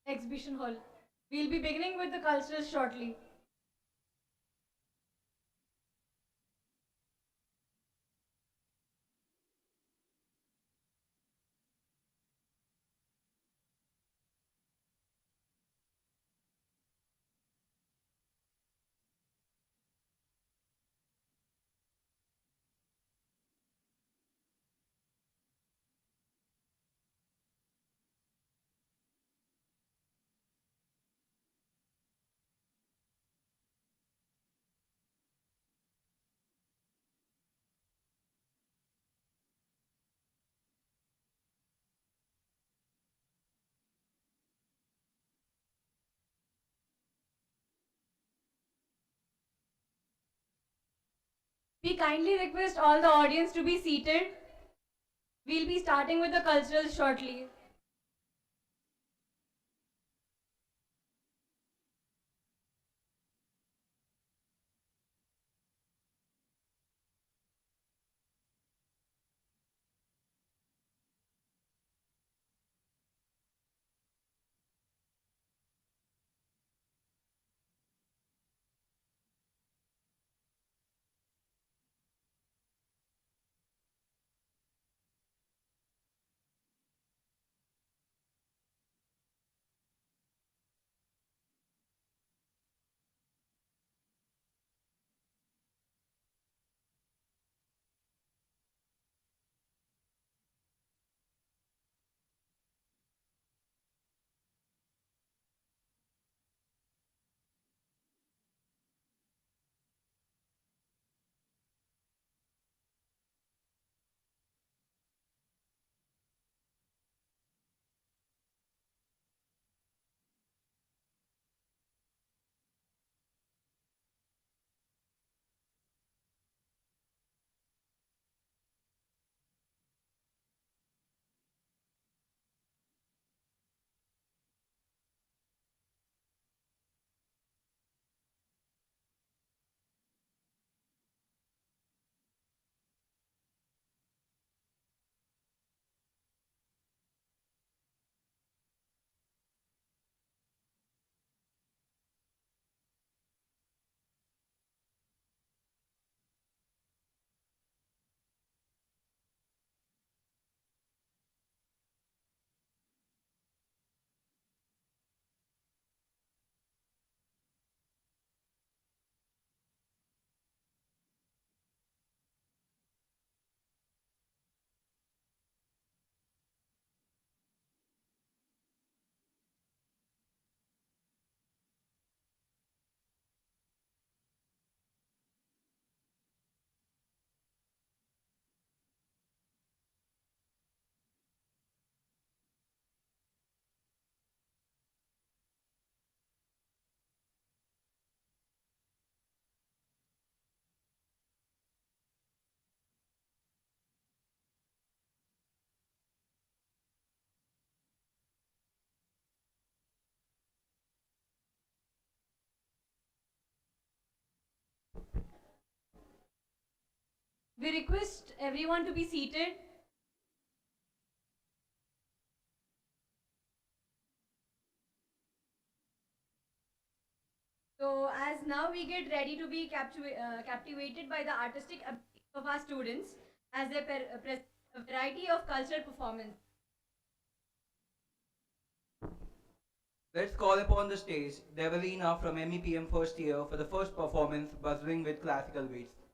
[SPEAKER 2] exhibition hall. We'll be beginning with the culturals shortly. We kindly request all the audience to be seated. We'll be starting with the culturals shortly. We request everyone to be seated. So as now we get ready to be captivated by the artistic ability of our students as they present a variety of cultural performance.
[SPEAKER 4] Let's call upon the stage Devalina from MEPM first year for the first performance, Buzzing with Classical Beats.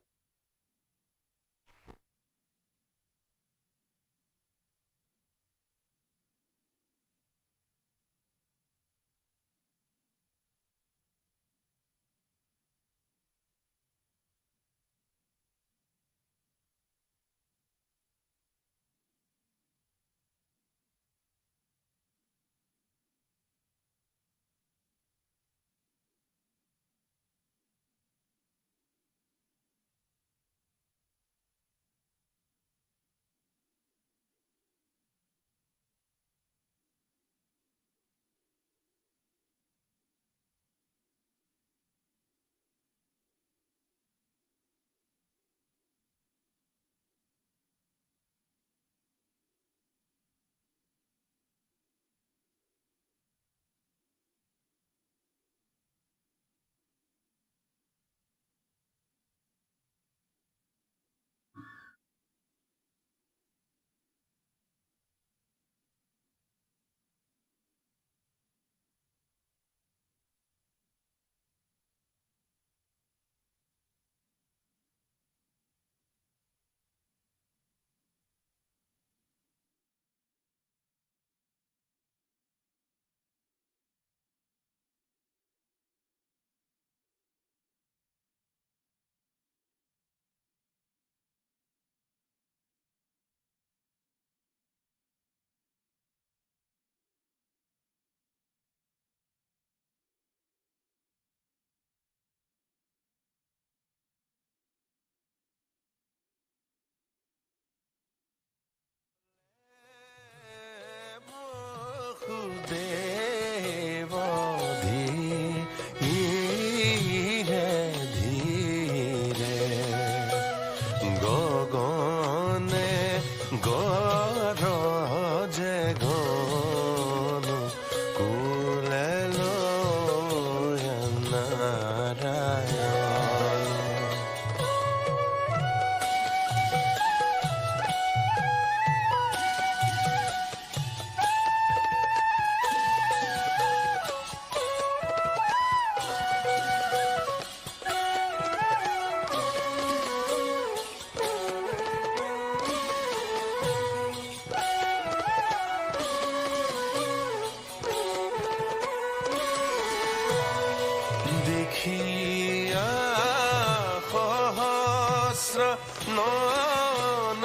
[SPEAKER 7] নয়ন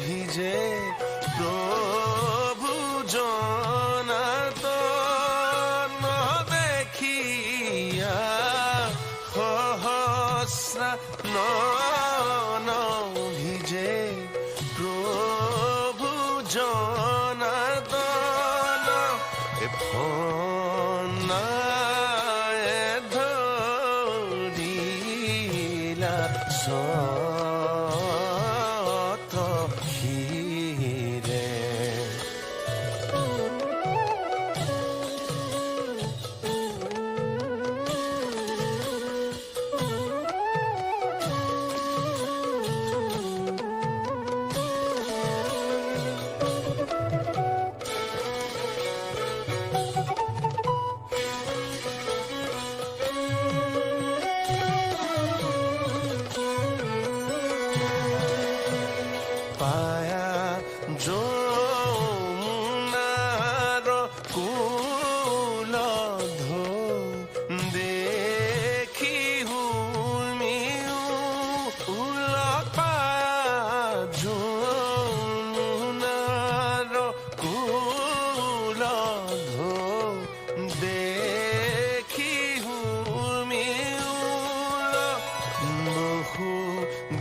[SPEAKER 7] ভিজে প্রভু Jonatan দেখিয়া সহস্রা নয়ন ভিজে প্রভু Jonatan ফনায় ধরিলা সত ক্ষীরে পায়া যমুনার কুল দেখি হুমিউ উলপা যমুনার কুল দেখি হুমিউ বহু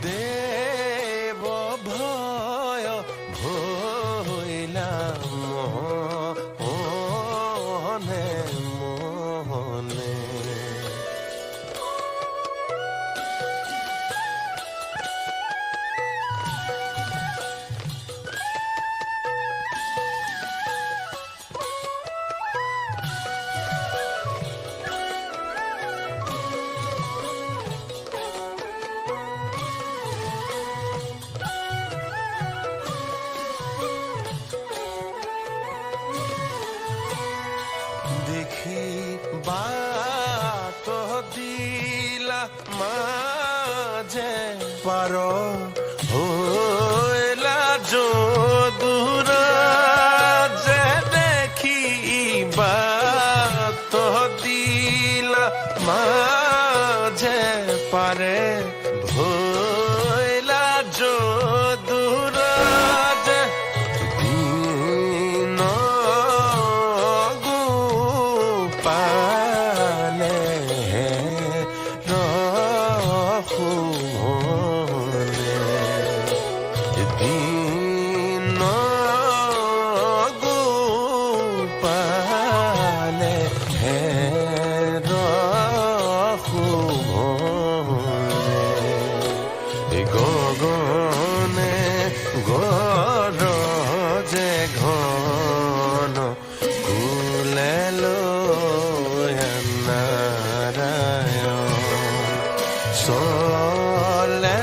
[SPEAKER 7] দেব ভয় ভইলা মনে মনে দেখি বাত দিলা মাঝে পার হইলা যদুর যে দেখি বাত দিলা মাঝে পারে ভইলা যদুর যে দীন গোপালে রহুনে দীন গোপালে রহুনে গগনে গরজে ঘন কুলেল নারায়ণ চলে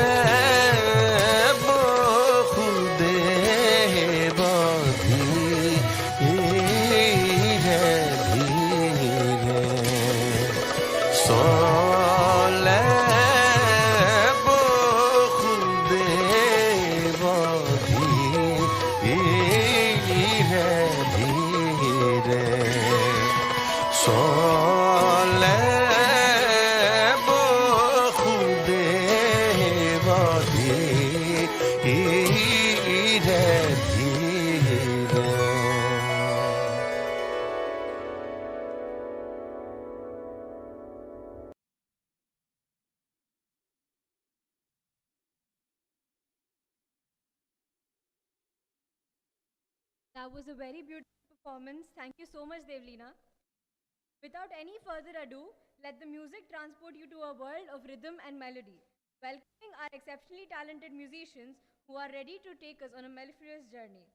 [SPEAKER 7] বহুদেব ধীরে ধীরে চলে বহুদেব ধীরে ধীরে চলে বহুদেব ধীরে ধীরে
[SPEAKER 2] That was a very beautiful performance. Thank you so much, Devlina. Without any further ado, let the music transport you to a world of rhythm and melody. Welcoming our exceptionally talented musicians who are ready to take us on a mellifluous journey.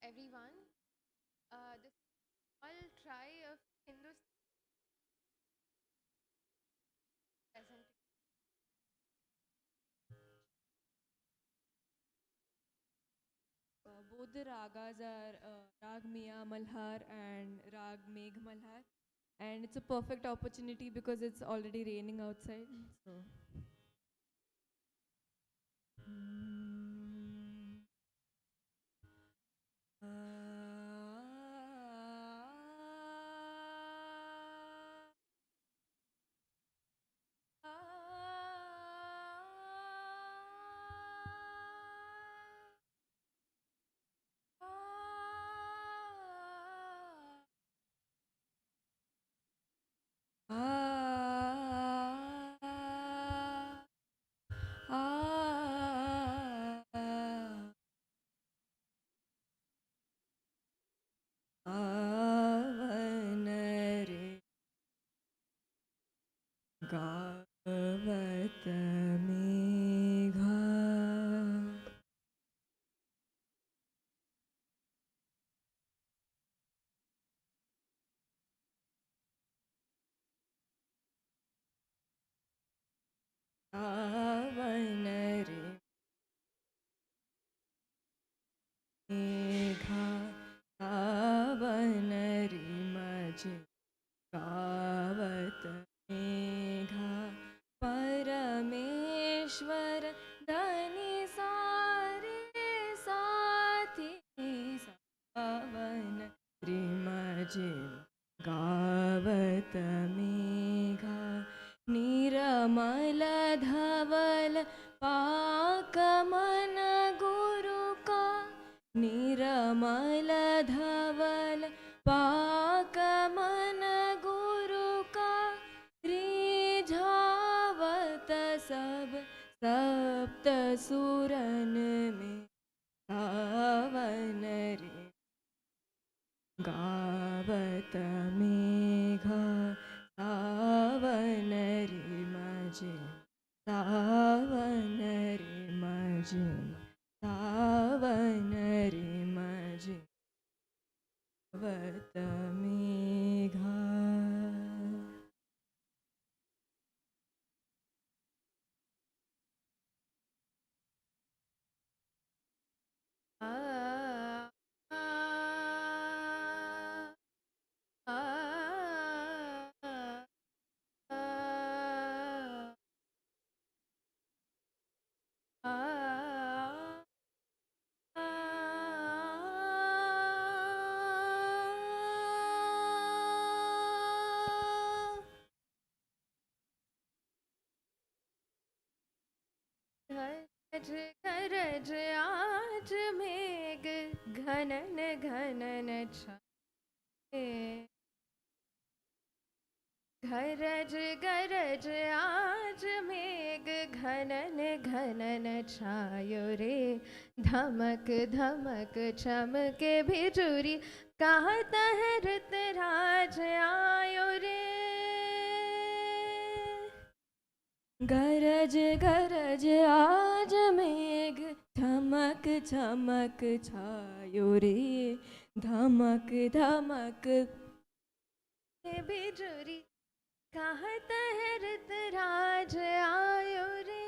[SPEAKER 8] everyone. This small try of Hindustan presentation.
[SPEAKER 9] Both the ragas are Rag Mia Malhar and Rag Megh Malhar, and it's a perfect opportunity because it's already raining outside. So. गावत मेघा गावन रे मेघा गावन रे मजे गावत मेघा परमेश्वर धनी सारे साथी सावन रिमजे गावत मेघा निरमल धवल पाक मन गुरु का निरमल धवल पाक मन गुरु का रिझावत सब सप्त सुरन में गावन रे गावत मेघा सावन रे मजे सावन रे मजे सावन रे मजे गावत मेघा गरज गरज आज मेघ घनन घनन छाए गरज गरज आज मेघ घनन घनन छायो रे धमक धमक चमके बिजुरी कहत है ऋतराज आयो रे गरज गरज आज मेघ धमक चमक छायो रे धमक धमक बिजुरी कहत है ऋतराज आयो रे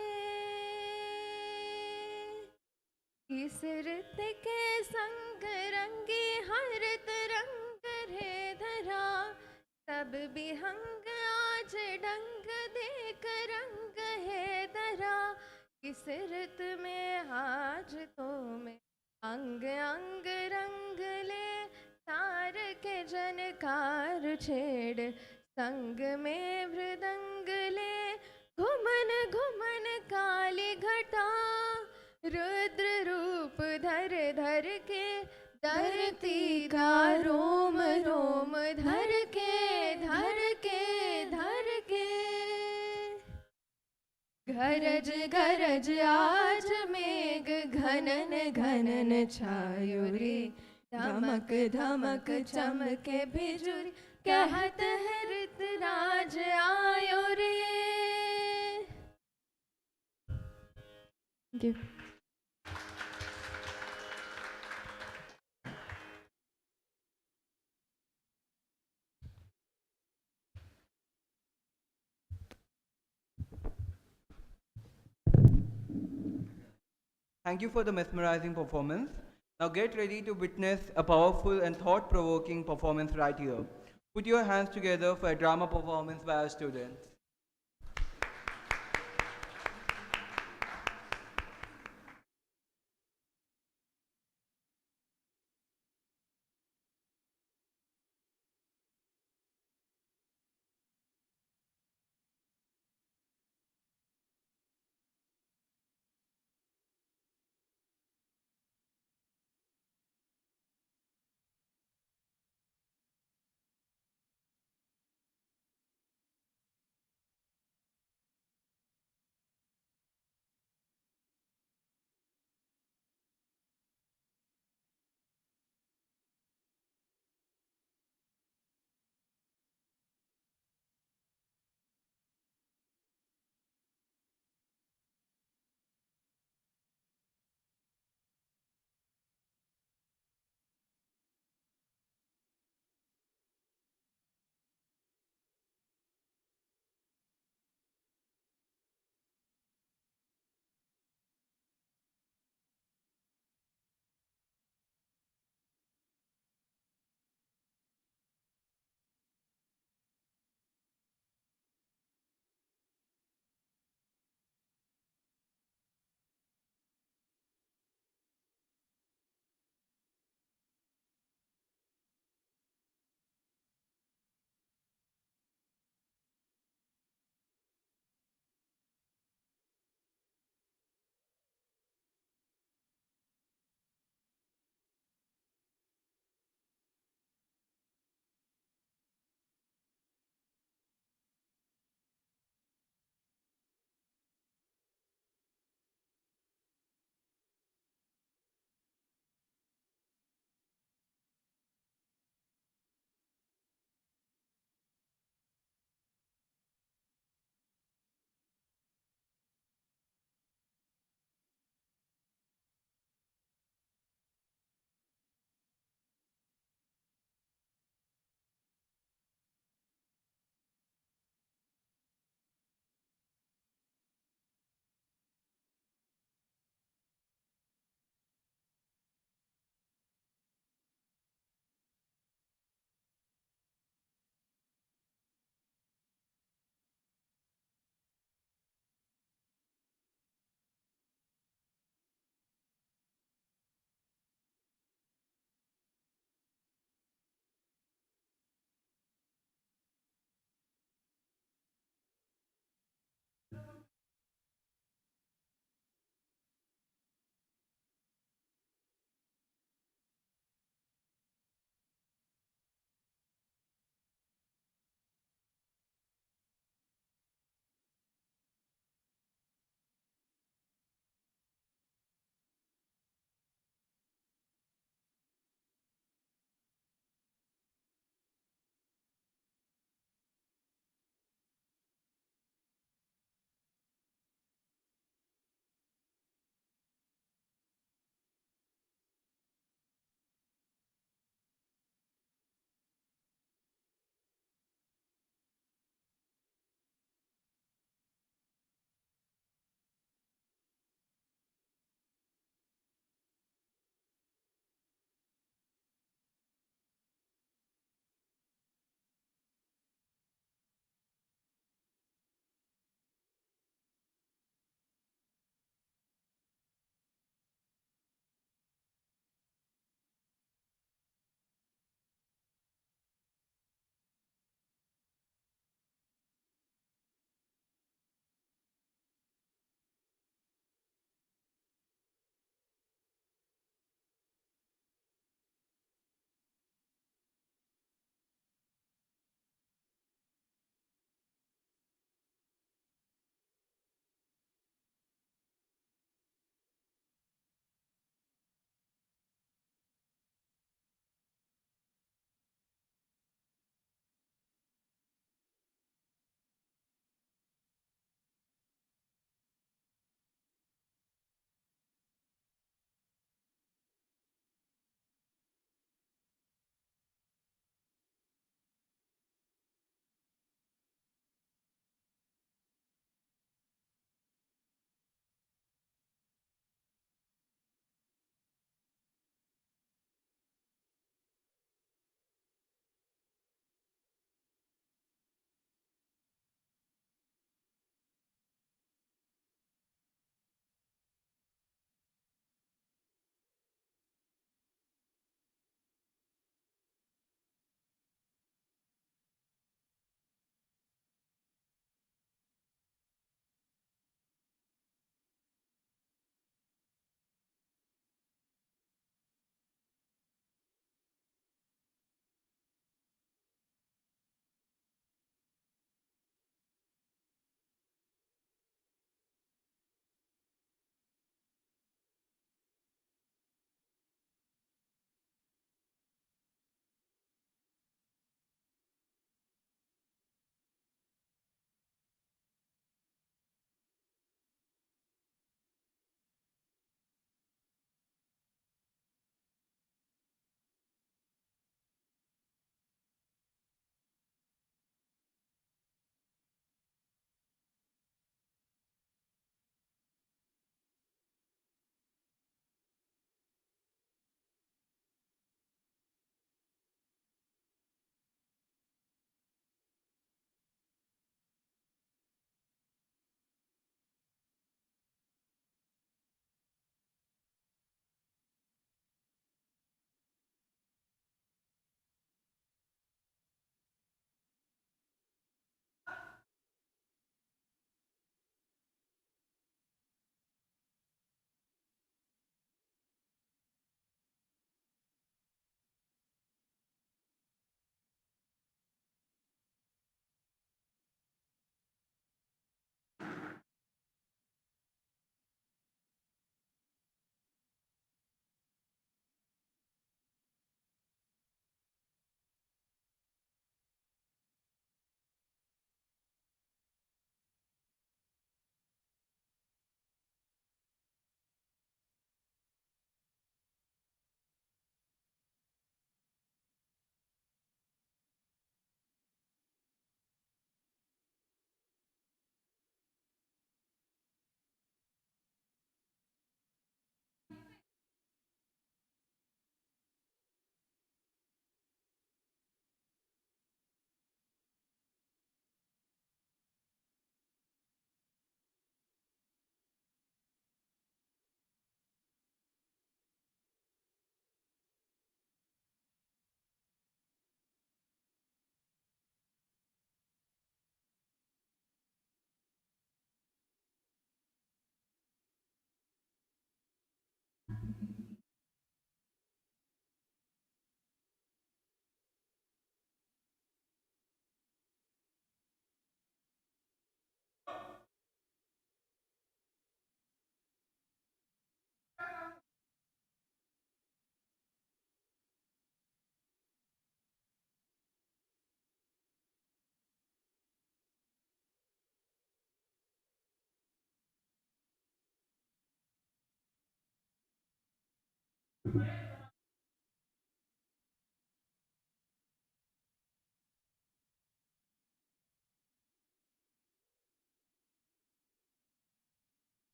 [SPEAKER 9] इस ऋत के संग रंगी हरित रंग रे धरा सब बिहंग आज डंग देख रंग है धरा इस ऋत में आज तो मैं अंग अंग रंग ले तार के जनकार छेड़ संग में मृदंग ले घुमन घुमन काली घटा रुद्र रूप धर धर के धरती का रोम रोम धर के धर के धर के गरज गरज आज मेघ घनन घनन छायो रे धमक धमक चमके बिजुरी कहत है ऋतराज आयो रे Thank you.
[SPEAKER 4] Thank you for the mesmerizing performance. Now get ready to witness a powerful and thought-provoking performance right here. Put your hands together for a drama performance by our students.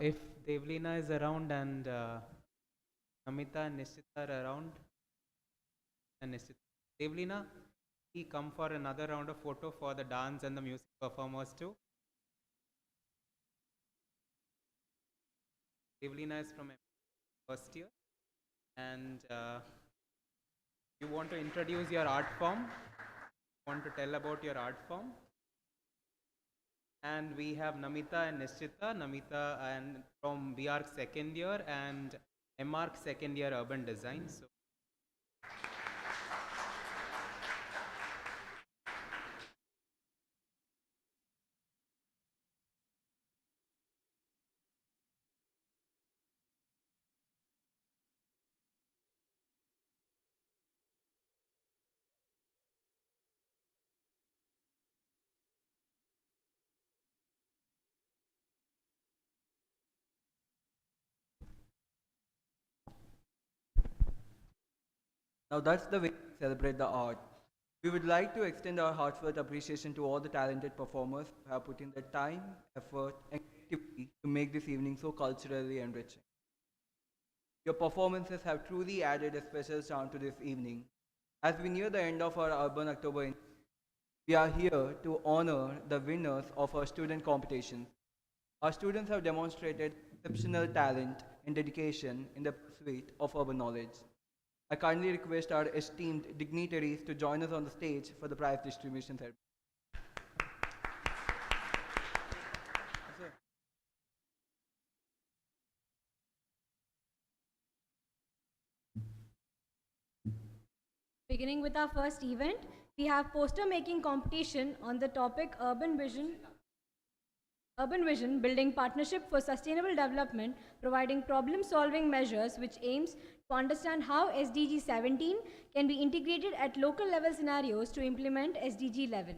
[SPEAKER 6] If Devlina is around and Namita and Nishita are around, and Nishita. Devlina, he come for another round of photo for the dance and the music performers too. Devlina is from first year, and you want to introduce your art form, want to tell about your art form. And we have Namita and Nishchita. Namita and from BARC second year and MARC second year urban design. So
[SPEAKER 4] Now that's the way we celebrate the art. We would like to extend our heartfelt appreciation to all the talented performers who have put in their time, effort, and creativity to make this evening so culturally enriching. Your performances have truly added a special charm to this evening. As we near the end of our Urban October, we are here to honor the winners of our student competitions. Our students have demonstrated exceptional talent and dedication in the pursuit of urban knowledge. I kindly request our esteemed dignitaries to join us on the stage for the prize distribution ceremony. Sir.
[SPEAKER 2] Beginning with our first event, we have poster making competition on the topic Urban Vision building partnership for sustainable development, providing problem solving measures which aims to understand how SDG 17 can be integrated at local level scenarios to implement SDG 11.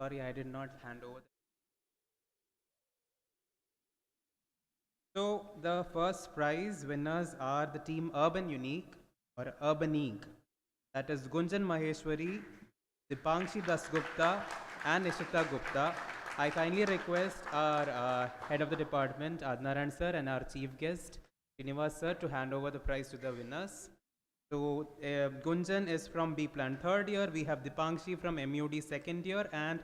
[SPEAKER 6] Sorry, I did not hand over. So the first prize winners are the team Urban Unique or Urbaneek. That is Gunjan Maheshwari, Dipangshi Dasgupta, and Ishita Gupta. I kindly request our head of the department, Adnaran sir, and our chief guest, Srinivas sir, to hand over the prize to the winners. So Gunjan is from B Plan third year. We have Dipangshi from MUD second year and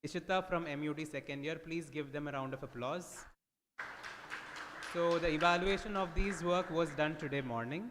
[SPEAKER 6] Ishita from MUD second year. Please give them a round of applause. So the evaluation of these work was done today morning.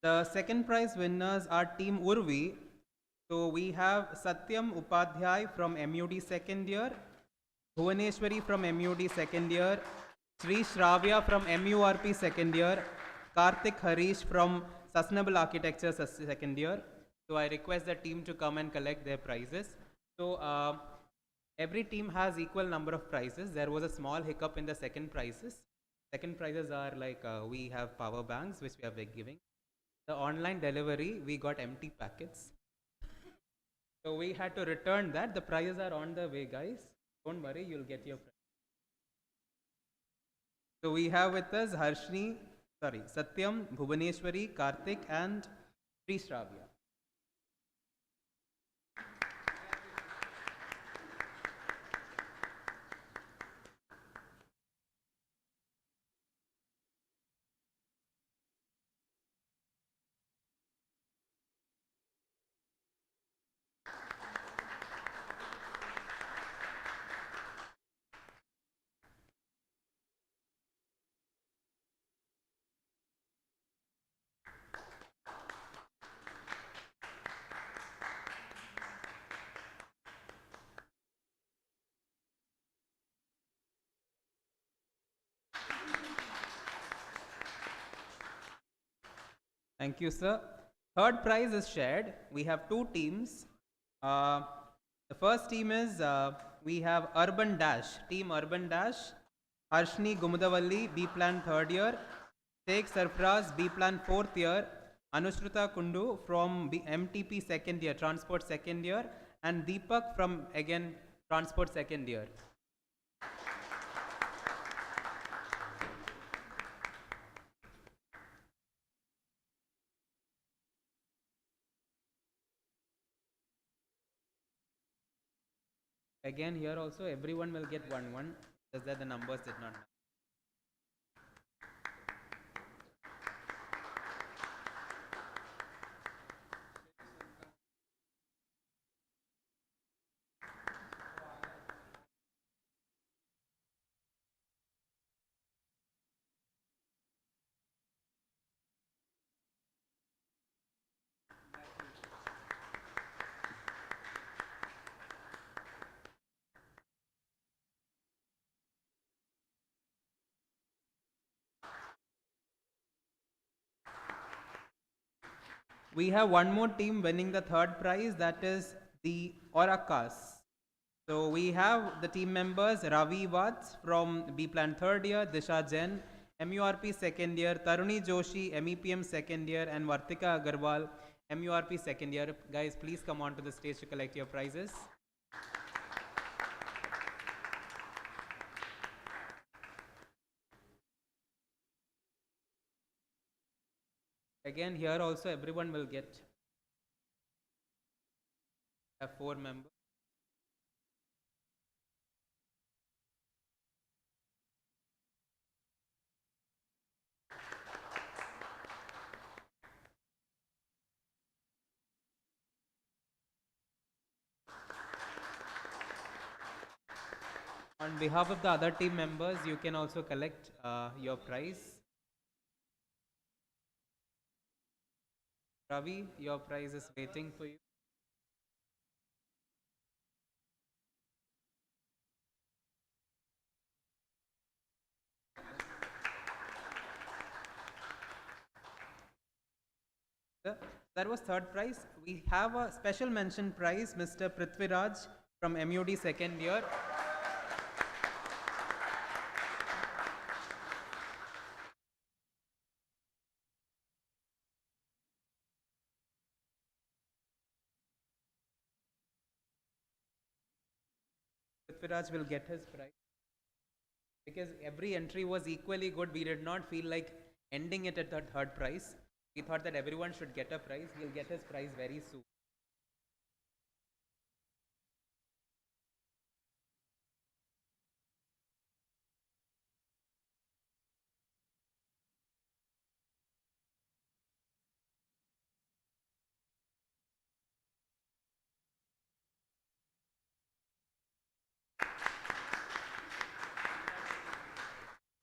[SPEAKER 6] The second prize winners are Team Urvi. So we have Satyam Upadhyay from MUD second year, Bhuvaneshwari from MUD second year, Sri Shravya from MURP second year, Karthik Harish from Sustainable Architecture second year. So I request the team to come and collect their prizes. So every team has equal number of prizes. There was a small hiccup in the second prizes. Second prizes are like we have power banks which we are giving. The online delivery, we got empty packets. So we had to return that. The prizes are on the way, guys. Don't worry, you'll get your prize. So we have with us Satyam, Bhuvaneshwari, Karthik, and Sri Shravya. Thank you, sir. Third prize is shared. We have two teams. The first team is we have Urban Dash, Team Urban Dash, Harshni Gumudavalli, B Plan third year, Sheikh Sarfraz, B Plan fourth year, Anushruta Kundu from MTP second year, Transport second year, and Deepak from again Transport second year. Again, here also everyone will get 1-1, just that the numbers did not. We have one more team winning the third prize, that is the Oracas. So we have the team members Ravi Vats from B Plan third year, Disha Jain, MURP second year, Taruni Joshi, MEPM second year, and Vartika Agarwal, MURP second year. Guys, please come on to the stage to collect your prizes. Again, here also everyone will get a 4 members. On behalf of the other team members, you can also collect your prize. Ravi, your prize is waiting for you. Sir, that was third prize. We have a special mention prize, Mr. Prithviraj from MUD second year. Prithviraj will get his prize because every entry was equally good. We did not feel like ending it at the third prize. We thought that everyone should get a prize. He'll get his prize very soon.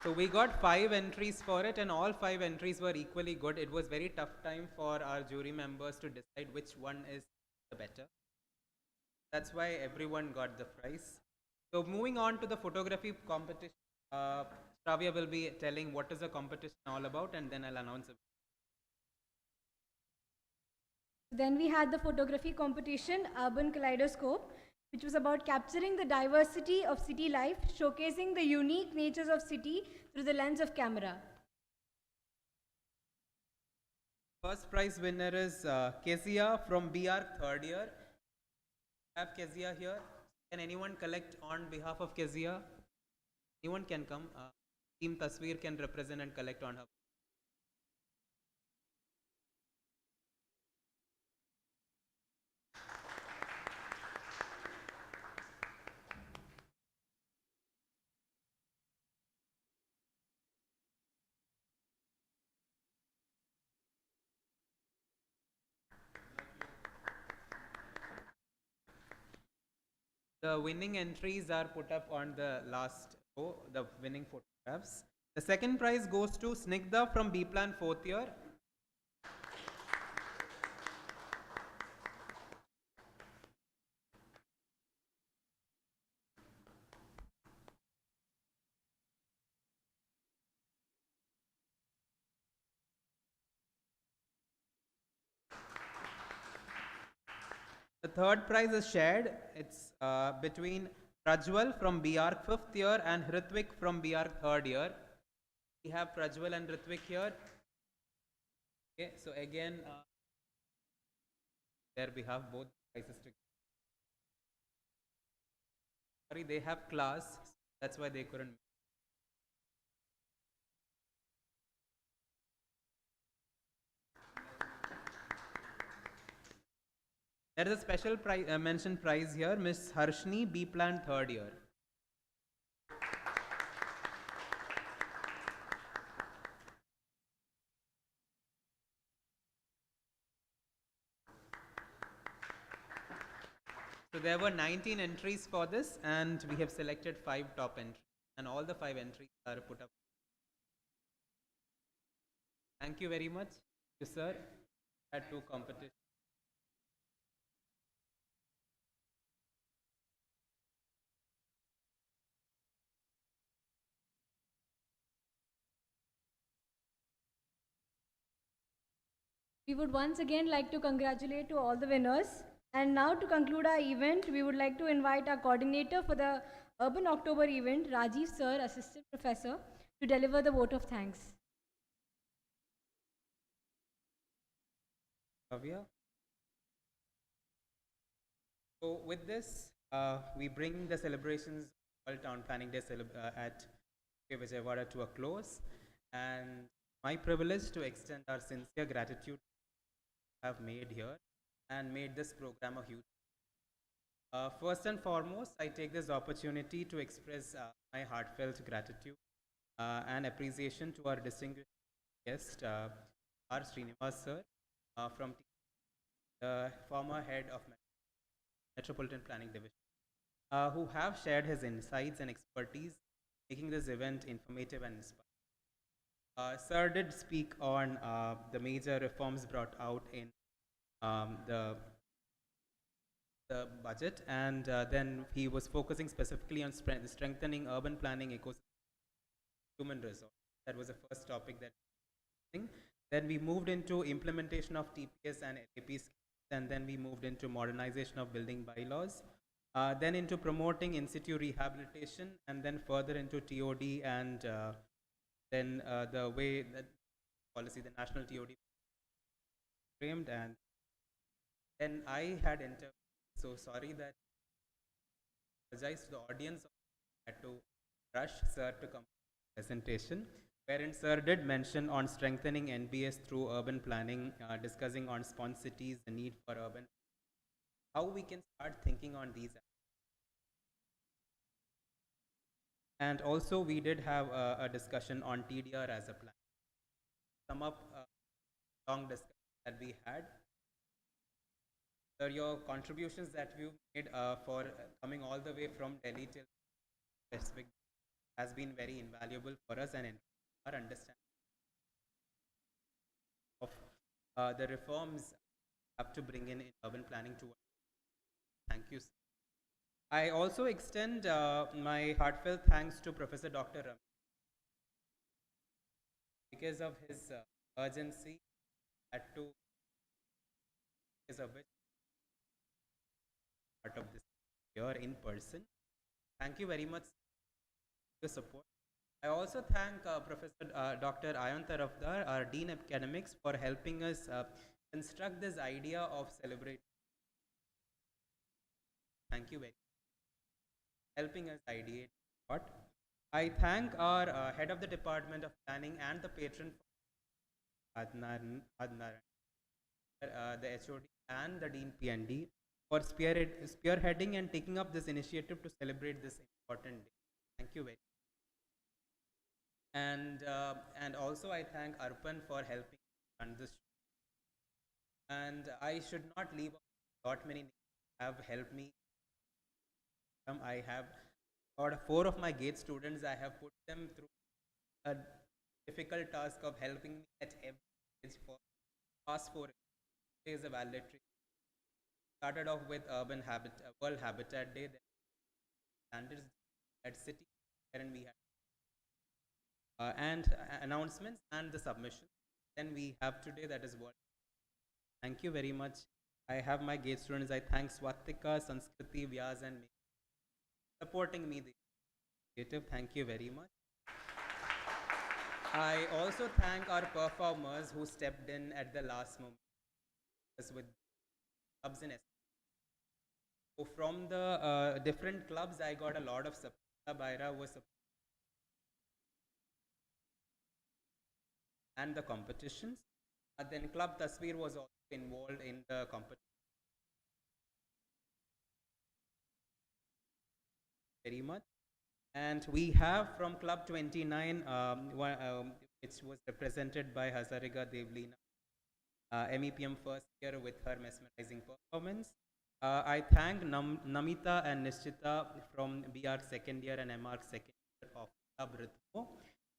[SPEAKER 6] So we got 5 entries for it, and all 5 entries were equally good. It was very tough time for our jury members to decide which one is the better. That's why everyone got the prize. So moving on to the photography competition, Shravya will be telling what is the competition all about, and then I'll announce it.
[SPEAKER 2] Then we had the photography competition, Urban Kaleidoscope, which was about capturing the diversity of city life, showcasing the unique natures of city through the lens of camera.
[SPEAKER 6] First prize winner is Kezia from BR third year. Have Kezia here. Can anyone collect on behalf of Kezia? Anyone can come. Team Tasveer can represent and collect on her. The winning entries are put up on the last row, the winning photographs. The second prize goes to Snigdha from B Plan fourth year. The third prize is shared. It's between Prajwal from BR 5th year and Hrithwik from BR 3rd year. We have Prajwal and Hrithwik here. Okay, so again, there we have both prizes together. Sorry, they have class, that's why they couldn't. There is a special prize, mention prize here, Miss Harshni, B Plan 3rd year. So there were 19 entries for this, and we have selected 5 top entries, and all the 5 entries are put up. Thank you very much, you sir. Had 2 competitions.
[SPEAKER 2] We would once again like to congratulate to all the winners. And now to conclude our event, we would like to invite our coordinator for the Urban October event, Rajiv Sir, Assistant Professor, to deliver the vote of thanks.
[SPEAKER 6] Bhavya. So with this, we bring the celebrations of World Town Planning Day at Vijayawada to a close, and my privilege to extend our sincere gratitude have made here and made this program a huge. First and foremost, I take this opportunity to express my heartfelt gratitude and appreciation to our distinguished guest, R. Srinivas sir, from the former head of Metropolitan Planning Division, who have shared his insights and expertise, making this event informative and inspiring. Sir did speak on the major reforms brought out in the budget, and then he was focusing specifically on strengthening urban planning ecosystem, human resource. That was the first topic that. Then we moved into implementation of TPS and LAP schemes, and then we moved into modernization of building bylaws, then into promoting in situ rehabilitation, and then further into TOD, and then the way that policy, the national TOD framed, and then I had entered. So sorry that I apologize to the audience. I had to rush sir to come presentation, wherein sir did mention on strengthening NBS through urban planning, discussing on spawn cities, the need for urban, how we can start thinking on these. And also we did have a discussion on TDR as a plan. Sum up long discussion that we had. Sir, your contributions that you made for coming all the way from Delhi till Pacific has been very invaluable for us and our understanding of the reforms have to bring in urban planning to. Thank you, sir. I also extend my heartfelt thanks to Professor Dr. Ram because of his urgency at to because of which part of this here in person. Thank you very much for your support. I also thank Professor Dr. Ayan Tarafdar, our Dean of Academics, for helping us construct this idea of celebrating. Thank you very much. Helping us ideate what. I thank our head of the Department of Planning and the patron Adnar, the HOD and the Dean PND for spearheading and taking up this initiative to celebrate this important day. Thank you very much. And also I thank Arpan for helping run this. And I should not leave out many names have helped me. I have got 4 of my GATE students. I have put them through a difficult task of helping me at every stage for past 4 days of valedictory. Started off with Urban World Habitat Day, then standards at city, wherein we had and announcements and the submission. Then we have today, that is what. Thank you very much. I have my GATE students. I thank Swatika, Sanskriti, Vyas, and me supporting me. Thank you very much. I also thank our performers who stepped in at the last moment with clubs in. So from the different clubs, I got a lot of support. Baira was and the competitions. Then Club Tasveer was also involved in the competition. Very much. And we have from Club 29, which was represented by Hazarika Devlina, MEPM first year with her mesmerizing performance. I thank Namita and Nishchita from BR second year and MR second year of Club Ritmo.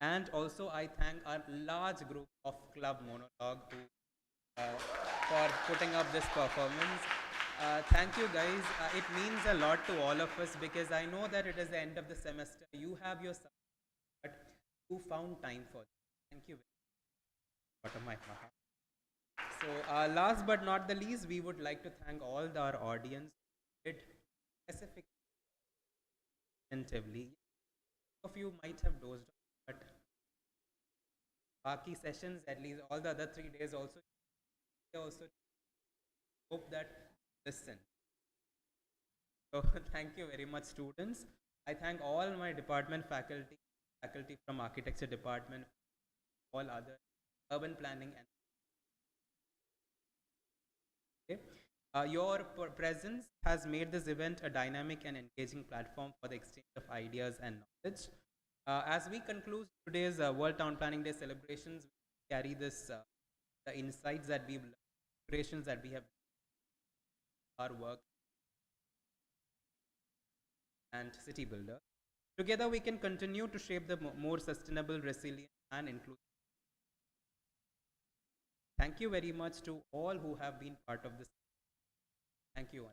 [SPEAKER 6] And also I thank our large group of Club Monologue who, for putting up this performance. Thank you guys. It means a lot to all of us because I know that it is the end of the semester. You have your subject, but who found time for it? Thank you very much. Bottom of my heart. So last but not the least, we would like to thank all our audience. It specific attentively. Some of you might have dozed off, but Baki sessions, at least all the other 3 days also hope that listen. So thank you very much, students. I thank all my department faculty from architecture department, all other urban planning and okay. Your presence has made this event a dynamic and engaging platform for the exchange of ideas and knowledge. As we conclude today's World Town Planning Day celebrations, we carry this the insights that we've learned, inspirations that we have our work and city builder. Together, we can continue to shape the more sustainable, resilient, and inclusive Thank you very much to all who have been part of this. Thank you.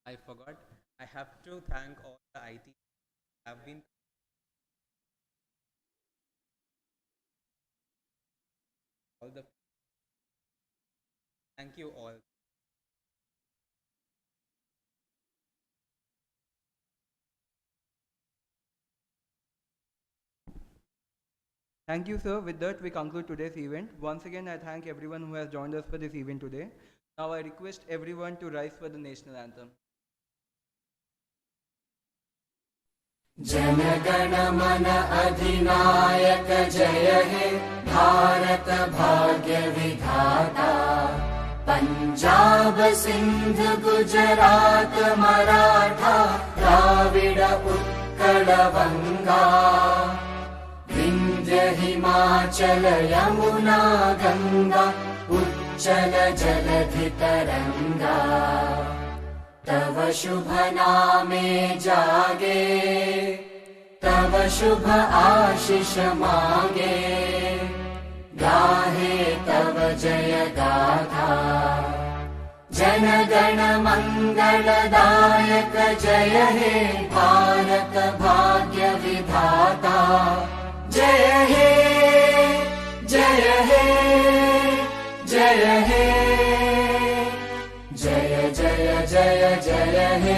[SPEAKER 6] I forgot. I have to thank all the IT who have been all the. Thank you all.
[SPEAKER 4] Thank you, sir. With that, we conclude today's event. Once again, I thank everyone who has joined us for this event today. Now, I request everyone to rise for the national anthem.
[SPEAKER 10] जनगण मन अधिनायक जय हे भारत भाग्य विधाता पंजाब सिंध गुजरात मराठा द्राविड उत्कल बंगा विंध्य हिमाचल यमुना गंगा उच्चल जलधि तरंगा तव शुभ नामे जागे तव शुभ आशीष मागे गाहे तव जय गाथा जन गण मंगलदायक जय हे भारत भाग्य विधाता जय हे जय हे जय हे जय जय जय जय हे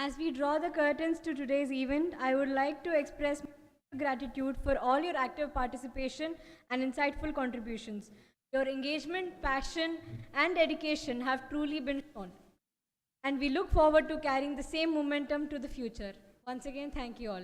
[SPEAKER 2] As we draw the curtains to today's event, I would like to express my gratitude for all your active participation and insightful contributions. Your engagement, passion, and dedication have truly been shown. And we look forward to carrying the same momentum to the future. Once again, thank you all.